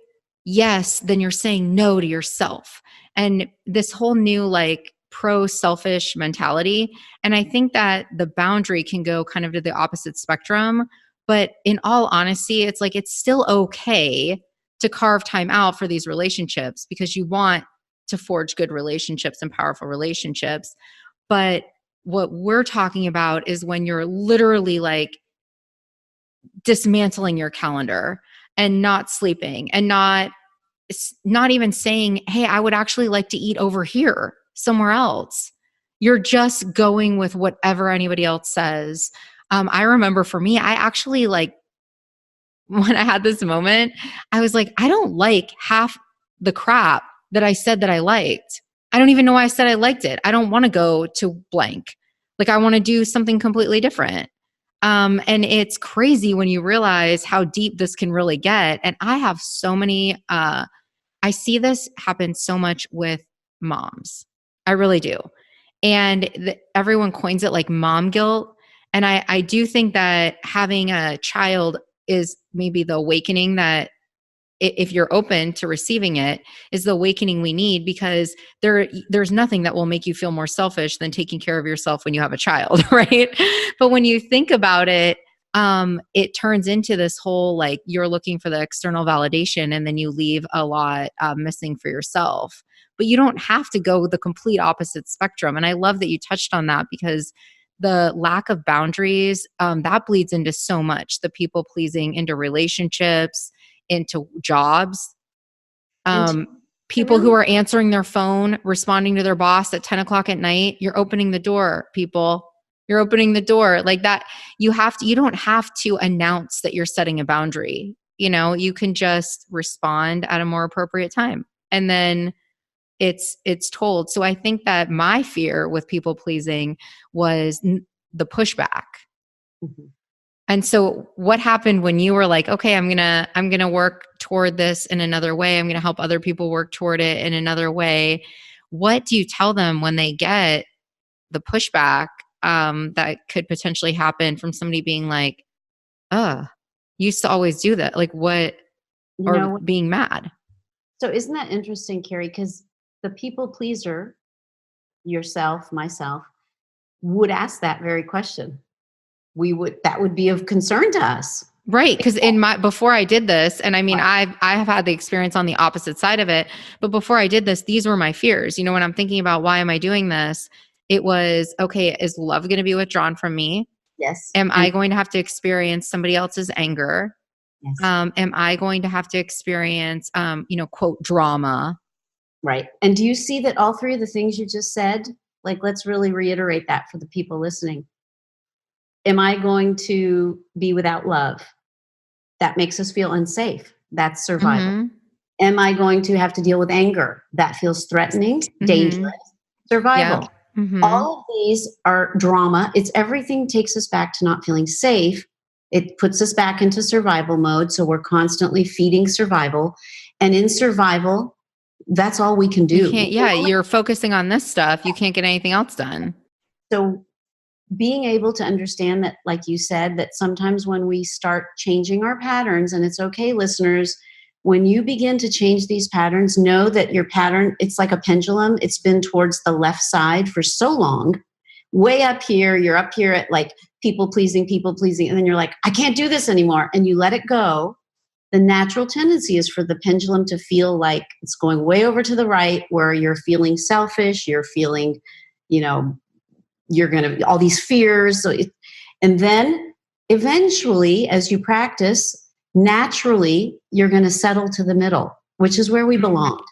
yes, then you're saying no to yourself. And this whole new like pro-selfish mentality. And I think that the boundary can go kind of to the opposite spectrum But in all honesty, it's like, it's still okay to carve time out for these relationships because you want to forge good relationships and powerful relationships. But what we're talking about is when you're literally like dismantling your calendar and not sleeping and not even saying, hey, I would actually like to eat over here somewhere else. You're just going with whatever anybody else says. I remember for me, I actually like, when I had this moment, I was like, I don't like half the crap that I said that I liked. I don't even know why I said I liked it. I don't want to go to blank. Like, I want to do something completely different. And it's crazy when you realize how deep this can really get. And I have so many, I see this happen so much with moms. I really do. And everyone coins it like mom guilt. And I do think that having a child is maybe the awakening that, if you're open to receiving it, is the awakening we need, because there's nothing that will make you feel more selfish than taking care of yourself when you have a child, right? But when you think about it, it turns into this whole, like, you're looking for the external validation and then you leave a lot missing for yourself. But you don't have to go the complete opposite spectrum. And I love that you touched on that, because the lack of boundaries, that bleeds into so much, the people pleasing into relationships, into jobs, And people really, who are answering their phone, responding to their boss at 10 o'clock at night. You're opening the door, people. You're opening the door like that. You don't have to announce that you're setting a boundary. You can just respond at a more appropriate time. And then it's told. So I think that my fear with people pleasing was the pushback. Mhm. And so what happened when you were like, okay, I'm going to work toward this in another way. I'm going to help other people work toward it in another way. What do you tell them when they get the pushback that could potentially happen from somebody being like, you used to always do that. Like, what? you Or know, being mad. so isn't that interesting, Carrie? Because the people pleaser, yourself, myself, would ask that very question. That would be of concern to us. Right. Cause before I did this, and I mean, I have had the experience on the opposite side of it, but before I did this, these were my fears. When I'm thinking about why am I doing this, it was, okay, is love going to be withdrawn from me? Yes. Am And I going to have to experience somebody else's anger? yes. Am I going to have to experience, quote, drama? Right. And do you see that all three of the things you just said? Like, let's really reiterate that for the people listening. Am I going to be without love? That makes us feel unsafe. That's survival. Mm-hmm. Am I going to have to deal with anger? That feels threatening, dangerous, Mm-hmm. Yeah. survival. Mm-hmm. All of these are drama. It's everything takes us back to not feeling safe. It puts us back into survival mode. So we're constantly feeding survival. And in survival, that's all we can You do. can't, yeah, you're focusing on this stuff. You can't get anything else done. So being able to understand that, like you said, that sometimes when we start changing our patterns, and it's okay, listeners, when you begin to change these patterns, know that your pattern, it's like a pendulum. It's been towards the left side for so long. Way up here, you're up here at like people pleasing, and then you're like, I can't do this anymore. And you let it go. The natural tendency is for the pendulum to feel like it's going way over to the right, where you're feeling selfish, you're feeling, you know, you're going to all these fears. And then eventually, as you practice, naturally, you're going to settle to the middle, which is where we belong.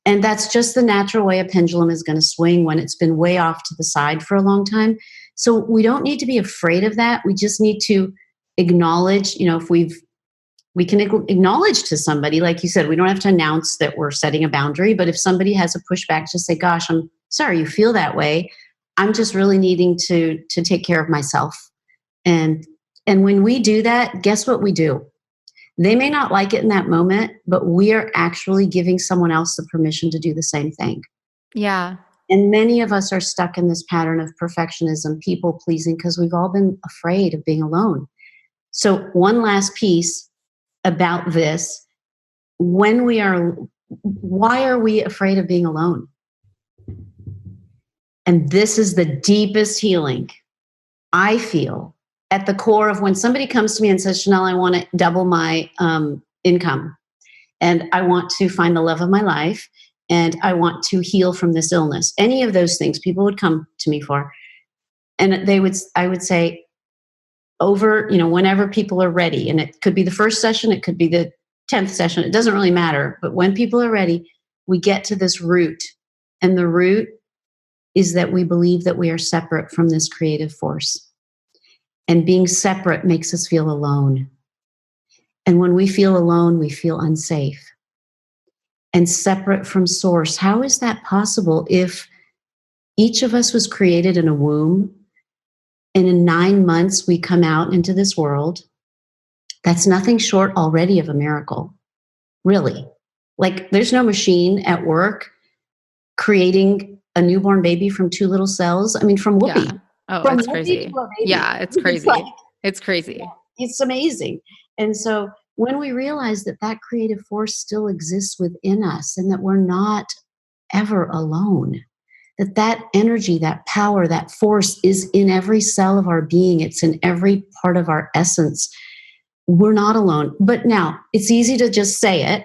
And that's just the natural way a pendulum is going to swing when it's been way off to the side for a long time. So we don't need to be afraid of that. We just need to acknowledge, if we can acknowledge to somebody, like you said, we don't have to announce that we're setting a boundary, but if somebody has a pushback, just say, gosh, I'm sorry you feel that way. I'm just really needing to take care of myself. And when we do that, guess what we do? They may not like it in that moment, but we are actually giving someone else the permission to do the same thing. Yeah. And many of us are stuck in this pattern of perfectionism, people pleasing, because we've all been afraid of being alone. So one last piece about this, why are we afraid of being alone? And this is the deepest healing I feel at the core of when somebody comes to me and says, Shenal, I want to double my income, and I want to find the love of my life, and I want to heal from this illness. Any of those things people would come to me for. And I would say, over, whenever people are ready, and it could be the first session, it could be the 10th session, it doesn't really matter. But when people are ready, we get to this root. And the root is that we believe that we are separate from this creative force. And being separate makes us feel alone. And when we feel alone, we feel unsafe and separate from source. How is that possible if each of us was created in a womb, and in 9 months we come out into this world? That's nothing short already of a miracle, really. Like, there's no machine at work creating a newborn baby from 2 little cells. I mean, from Whoopi. Yeah. Oh, from it's Whoopi crazy. to a baby. Yeah, it's crazy. It's crazy. Yeah, it's amazing. And so when we realize that that creative force still exists within us, and that we're not ever alone, that energy, that power, that force is in every cell of our being, it's in every part of our essence, we're not alone. But now, it's easy to just say it,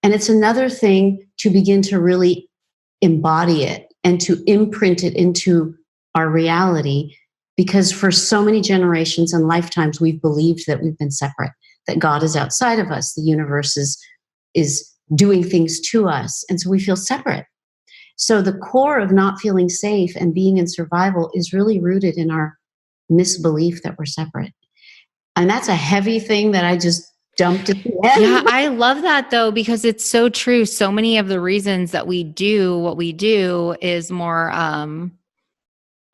and it's another thing to begin to really embody it and to imprint it into our reality, because for so many generations and lifetimes we've believed that we've been separate, that God is outside of us, the universe is doing things to us, and so we feel separate. So the core of not feeling safe and being in survival is really rooted in our misbelief that we're separate. And that's a heavy thing that I just dumped at the end. Yeah, I love that though, because it's so true. So many of the reasons that we do what we do is more, I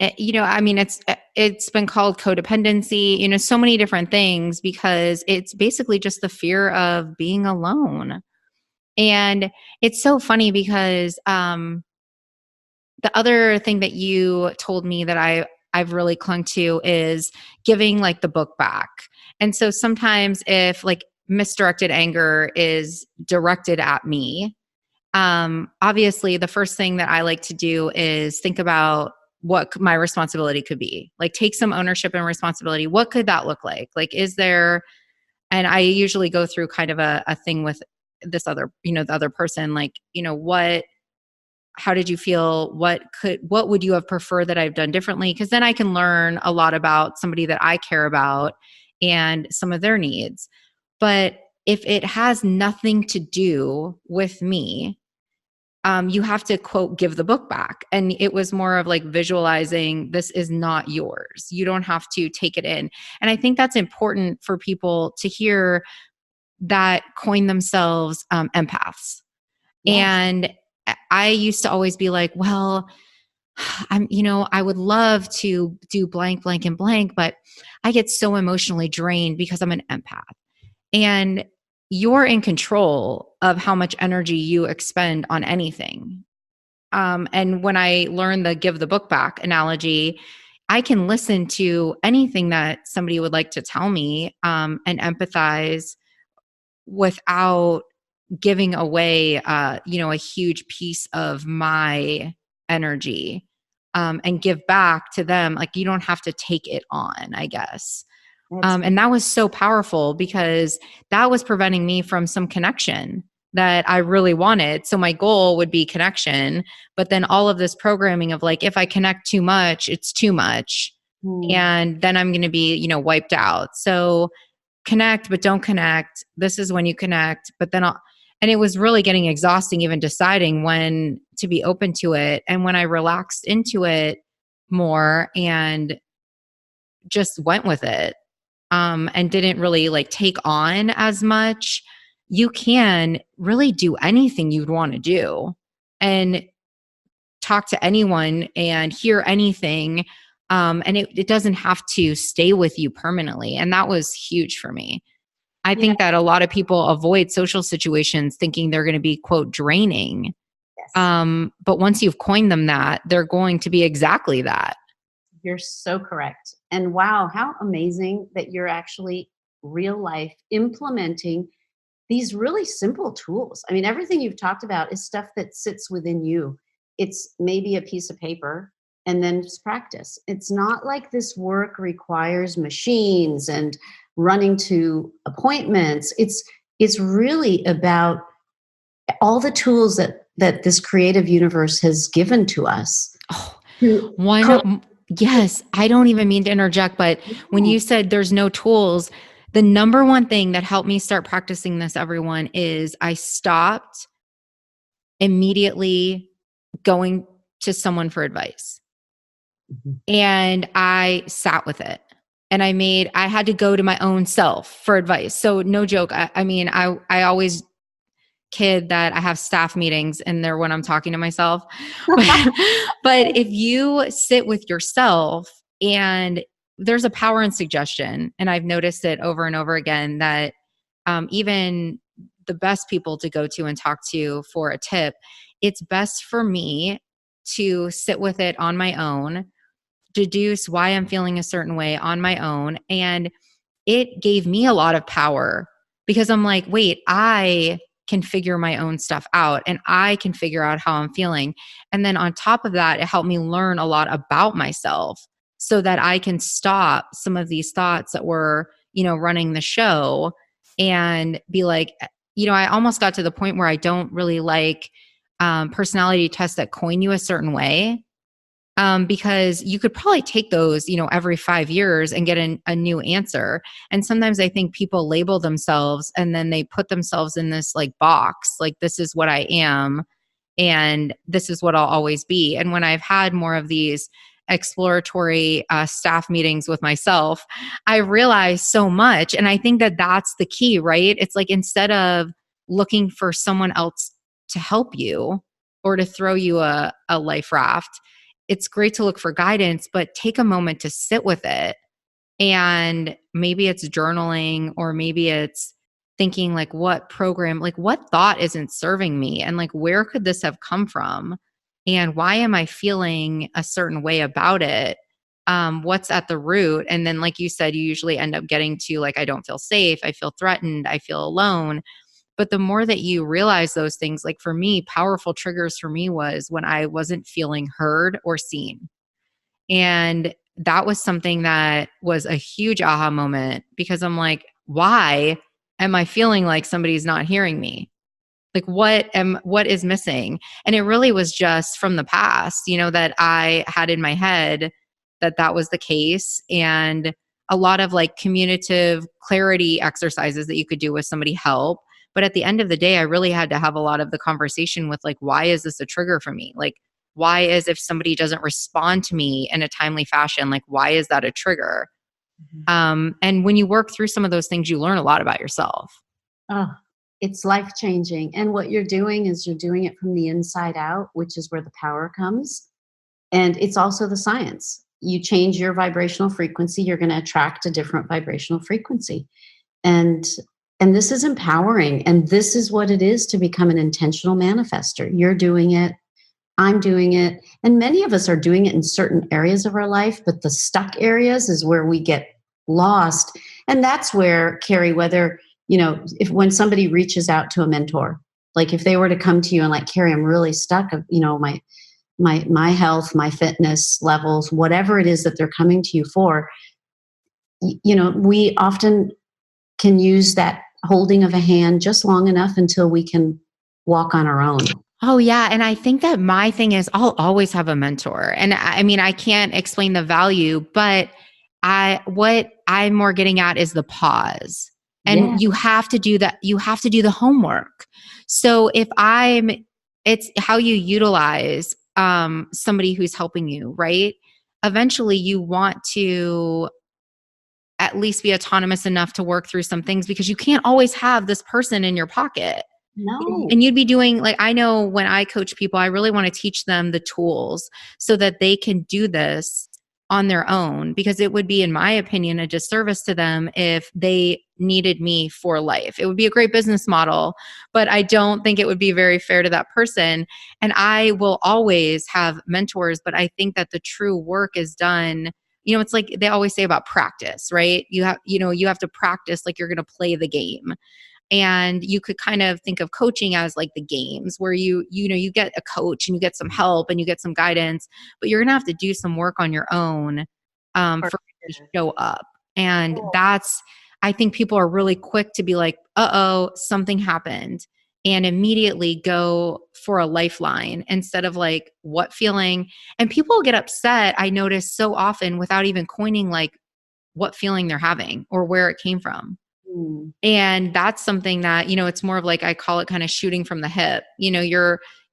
mean, it's been called codependency, so many different things, because it's basically just the fear of being alone. And it's so funny because the other thing that you told me that I've really clung to is giving like the book back. And so sometimes if like misdirected anger is directed at me, obviously the first thing that I like to do is think about what my responsibility could be. Like, take some ownership and responsibility. What could that look like? Like, is there, and I usually go through kind of a thing with this other, the other person, like, how did you feel? What would you have preferred that I've done differently? Because then I can learn a lot about somebody that I care about and some of their needs. But if it has nothing to do with me, you have to, quote, give the book back. And it was more of like visualizing, this is not yours. You don't have to take it in. And I think that's important for people to hear that coin themselves empaths. Yes. And I used to always be like, well, I would love to do blank, blank, and blank, but I get so emotionally drained because I'm an empath. And you're in control of how much energy you expend on anything. And when I learned the give the book back analogy, I can listen to anything that somebody would like to tell me, and empathize without giving away, a huge piece of my energy, and give back to them. Like, you don't have to take it on, I guess. And that was so powerful, because that was preventing me from some connection that I really wanted. So my goal would be connection, but then all of this programming of like, if I connect too much, it's too much. And then I'm going to be, wiped out. So connect, but don't connect. This is when you connect, but then and it was really getting exhausting, even deciding when to be open to it. And when I relaxed into it more and just went with it, and didn't really like take on as much, you can really do anything you'd want to do and talk to anyone and hear anything. And it doesn't have to stay with you permanently. And that was huge for me. I think that a lot of people avoid social situations thinking they're going to be, quote, draining. Yes. But once you've coined them that, they're going to be exactly that. You're so correct. And wow, how amazing that you're actually real life implementing these really simple tools. I mean, everything you've talked about is stuff that sits within you. It's maybe a piece of paper, and then just practice. It's not like this work requires machines and running to appointments. It's really about all the tools that this creative universe has given to us. Oh, To yes, I don't even mean to interject, but when you said there's no tools, the number one thing that helped me start practicing this, everyone, is I stopped immediately going to someone for advice. And I sat with it. And I had to go to my own self for advice. So no joke. I always kid that I have staff meetings and they're when I'm talking to myself. But, but if you sit with yourself, and there's a power in suggestion, and I've noticed it over and over again that even the best people to go to and talk to for a tip, it's best for me to sit with it on my own, deduce why I'm feeling a certain way on my own. And it gave me a lot of power because I'm like, wait, I can figure my own stuff out and I can figure out how I'm feeling. And then on top of that, it helped me learn a lot about myself so that I can stop some of these thoughts that were, running the show and be like, I almost got to the point where I don't really like personality tests that coin you a certain way, because you could probably take those, every 5 years and get a new answer. And sometimes I think people label themselves and then they put themselves in this like box, like this is what I am and this is what I'll always be. And when I've had more of these exploratory staff meetings with myself, I realize so much. And I think that that's the key, right? It's like instead of looking for someone else to help you or to throw you a life raft, it's great to look for guidance, but take a moment to sit with it. And maybe it's journaling, or maybe it's thinking like what thought isn't serving me? And like, where could this have come from? And why am I feeling a certain way about it? What's at the root? And then, like you said, you usually end up getting to like, I don't feel safe. I feel threatened. I feel alone. But the more that you realize those things, like for me, powerful triggers for me was when I wasn't feeling heard or seen. And that was something that was a huge aha moment because I'm like, why am I feeling like somebody's not hearing me? Like what is missing? And it really was just from the past, that I had in my head that was the case. And a lot of like communicative clarity exercises that you could do with somebody help. But at the end of the day, I really had to have a lot of the conversation with like, why is this a trigger for me? Like, why is if somebody doesn't respond to me in a timely fashion, like, why is that a trigger? And when you work through some of those things, you learn a lot about yourself. Oh, it's life changing. And what you're doing is you're doing it from the inside out, which is where the power comes. And it's also the science. You change your vibrational frequency, you're going to attract a different vibrational frequency. And and this is empowering. And this is what it is to become an intentional manifester. You're doing it. I'm doing it. And many of us are doing it in certain areas of our life, but the stuck areas is where we get lost. And that's where, Carrie, whether, if when somebody reaches out to a mentor, like if they were to come to you and like, Carrie, I'm really stuck, my health, my fitness levels, whatever it is that they're coming to you for, we often can use that holding of a hand just long enough until we can walk on our own. Oh yeah. And I think that my thing is I'll always have a mentor. And I mean, I can't explain the value, but what I'm more getting at is the pause. And Yeah. you have to do that. You have to do the homework. So it's how you utilize somebody who's helping you, right? Eventually you want to at least be autonomous enough to work through some things because you can't always have this person in your pocket. No. And you'd be doing like, I know when I coach people, I really want to teach them the tools so that they can do this on their own, because it would be, in my opinion, a disservice to them if they needed me for life. It would be a great business model, but I don't think it would be very fair to that person. And I will always have mentors, but I think that the true work is done. It's like they always say about practice, right? You have to practice like you're going to play the game. And you could kind of think of coaching as like the games where you get a coach and you get some help and you get some guidance, but you're going to have to do some work on your own for you to show up. And I think people are really quick to be like, something happened, and immediately go for a lifeline instead of like, what feeling? And people get upset, I notice so often, without even coining like what feeling they're having or where it came from. And that's something that, it's more of like, I call it kind of shooting from the hip. You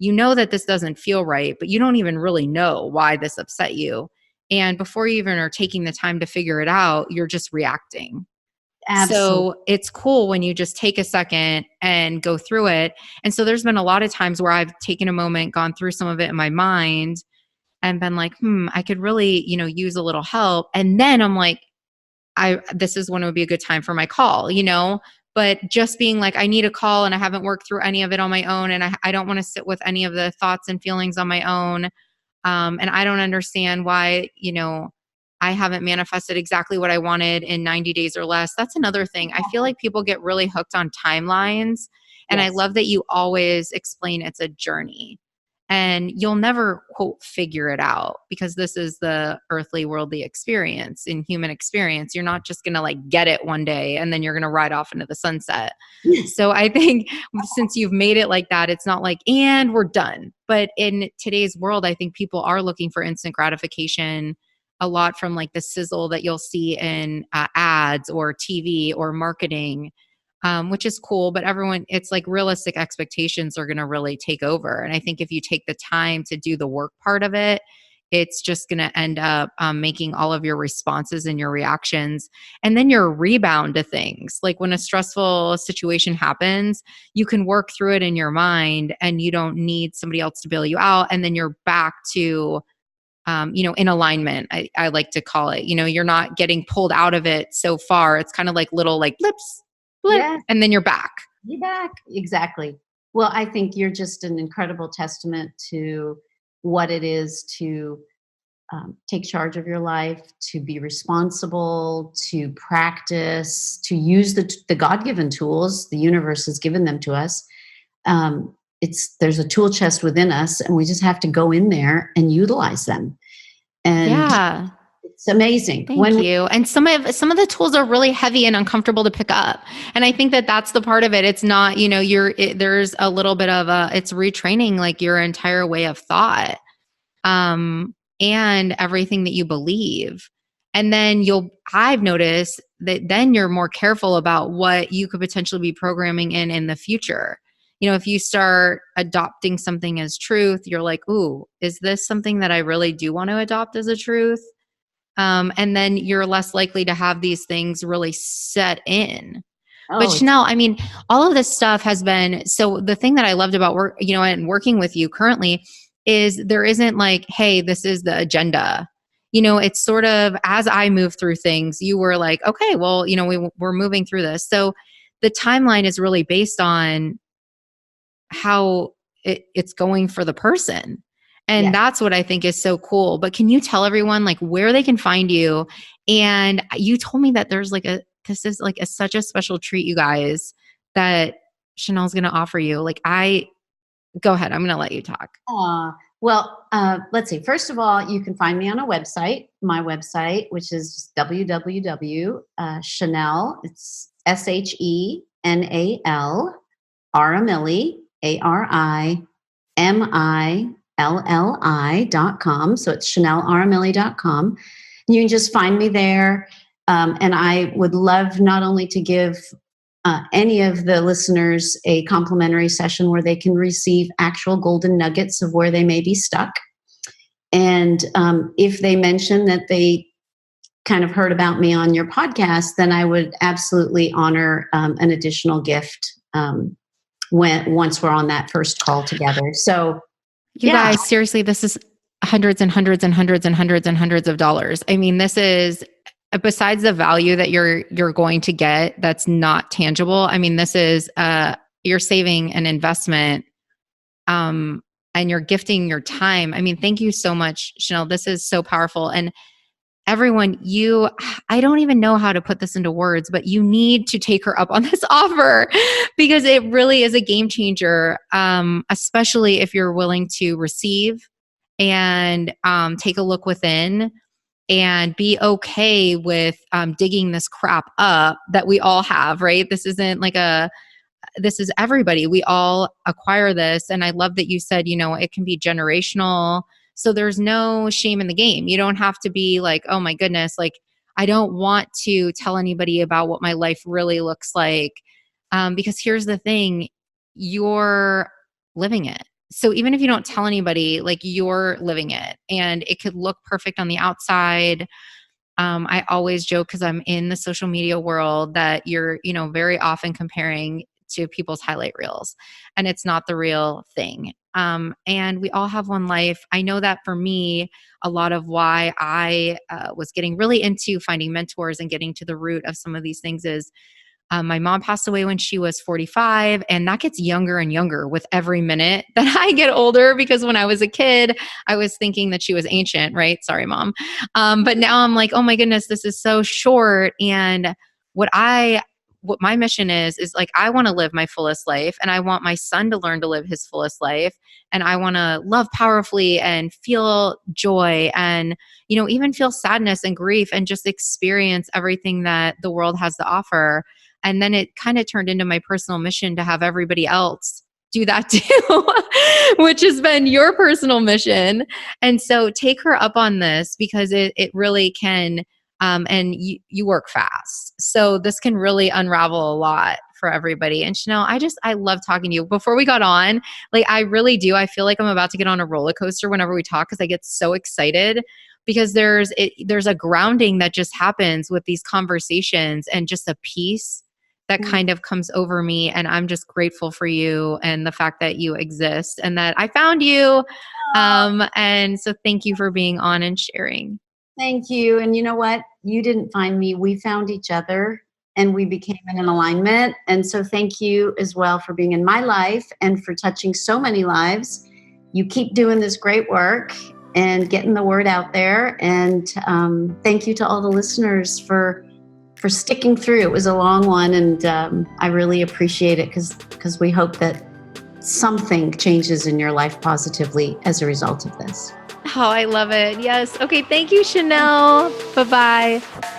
know that this doesn't feel right, but you don't even really know why this upset you. And before you even are taking the time to figure it out, you're just reacting. Absolutely. So it's cool when you just take a second and go through it. And so there's been a lot of times where I've taken a moment, gone through some of it in my mind, and been like, I could really, use a little help. And then I'm like, this is when it would be a good time for my call, but just being like, I need a call and I haven't worked through any of it on my own. And I don't want to sit with any of the thoughts and feelings on my own. And I don't understand why, I haven't manifested exactly what I wanted in 90 days or less. That's another thing. I feel like people get really hooked on timelines. And I love that you always explain it's a journey. And you'll never, quote, figure it out, because this is the earthly, worldly experience, in human experience. You're not just going to like get it one day and then you're going to ride off into the sunset. So I think since you've made it like that, it's not like, and we're done. But in today's world, I think people are looking for instant gratification, a lot from like the sizzle that you'll see in ads or TV or marketing. Which is cool, but it's like realistic expectations are going to really take over. And I think if you take the time to do the work part of it, it's just going to end up making all of your responses and your reactions, and then your rebound to things. Like when a stressful situation happens, you can work through it in your mind and you don't need somebody else to bail you out. And then you're back to in alignment, I like to call it. You're not getting pulled out of it so far. It's kind of like little like blips, blip, and then you're back. You're back. Exactly. Well, I think you're just an incredible testament to what it is to take charge of your life, to be responsible, to practice, to use the God-given tools. The universe has given them to us. There's a tool chest within us, and we just have to go in there and utilize them. And it's amazing. Thank you. And some of the tools are really heavy and uncomfortable to pick up. And I think that that's the part of it. It's not, there's a little bit of it's retraining like your entire way of thought, and everything that you believe. And then I've noticed that then you're more careful about what you could potentially be programming in the future. If you start adopting something as truth, you're like, ooh, is this something that I really do want to adopt as a truth? And then you're less likely to have these things really set in. But Shenal, I mean, all of this stuff has been, so the thing that I loved about work, and working with you currently is there isn't like, hey, this is the agenda. It's sort of, as I move through things, you were like, okay, well, we're moving through this. So the timeline is really based on how it's going for the person. And that's what I think is so cool. But can you tell everyone like where they can find you? And you told me that there's this is like such a special treat, you guys, that Shenal's going to offer you. Go ahead. I'm going to let you talk. Well, let's see. First of all, you can find me on my website, which is www.Shenal. It's SHENAL Arimilli, ARIMILLI.com. So it's ShenalArimilli.com. You can just find me there. And I would love not only to give any of the listeners a complimentary session where they can receive actual golden nuggets of where they may be stuck. And if they mention that they kind of heard about me on your podcast, then I would absolutely honor an additional gift once we're on that first call together. So you guys, seriously, this is hundreds and hundreds and hundreds and hundreds and hundreds of dollars. I mean, this is, besides the value that you're going to get that's not tangible. I mean, this is you're saving an investment, and you're gifting your time. I mean, thank you so much, Shenal. This is so powerful. And everyone, I don't even know how to put this into words, but you need to take her up on this offer because it really is a game changer, especially if you're willing to receive and take a look within and be okay with digging this crap up that we all have, right? This isn't like this is everybody. We all acquire this. And I love that you said, it can be generational. So there's no shame in the game. You don't have to be like, oh my goodness, like I don't want to tell anybody about what my life really looks like. Because here's the thing, you're living it. So even if you don't tell anybody, like you're living it and it could look perfect on the outside. I always joke because I'm in the social media world that you're, very often comparing to people's highlight reels and it's not the real thing. And we all have one life. I know that for me, a lot of why I was getting really into finding mentors and getting to the root of some of these things is my mom passed away when she was 45, and that gets younger and younger with every minute that I get older because when I was a kid, I was thinking that she was ancient, right? Sorry, mom. But now I'm like, oh my goodness, this is so short. And what my mission is like, I want to live my fullest life and I want my son to learn to live his fullest life. And I want to love powerfully and feel joy and, even feel sadness and grief and just experience everything that the world has to offer. And then it kind of turned into my personal mission to have everybody else do that too, which has been your personal mission. And so take her up on this because it really can, and you work fast. So this can really unravel a lot for everybody. And Shenal, I love talking to you. Before we got on, like I really do. I feel like I'm about to get on a roller coaster whenever we talk because I get so excited because there's a grounding that just happens with these conversations and just a peace that kind of comes over me. And I'm just grateful for you and the fact that you exist and that I found you. And so thank you for being on and sharing. Thank you. And you know what? You didn't find me. We found each other and we became in an alignment. And so thank you as well for being in my life and for touching so many lives. You keep doing this great work and getting the word out there. And thank you to all the listeners for sticking through. It was a long one, and I really appreciate it because we hope that something changes in your life positively as a result of this. Oh, I love it. Yes. Okay. Thank you, Shenal. Bye-bye.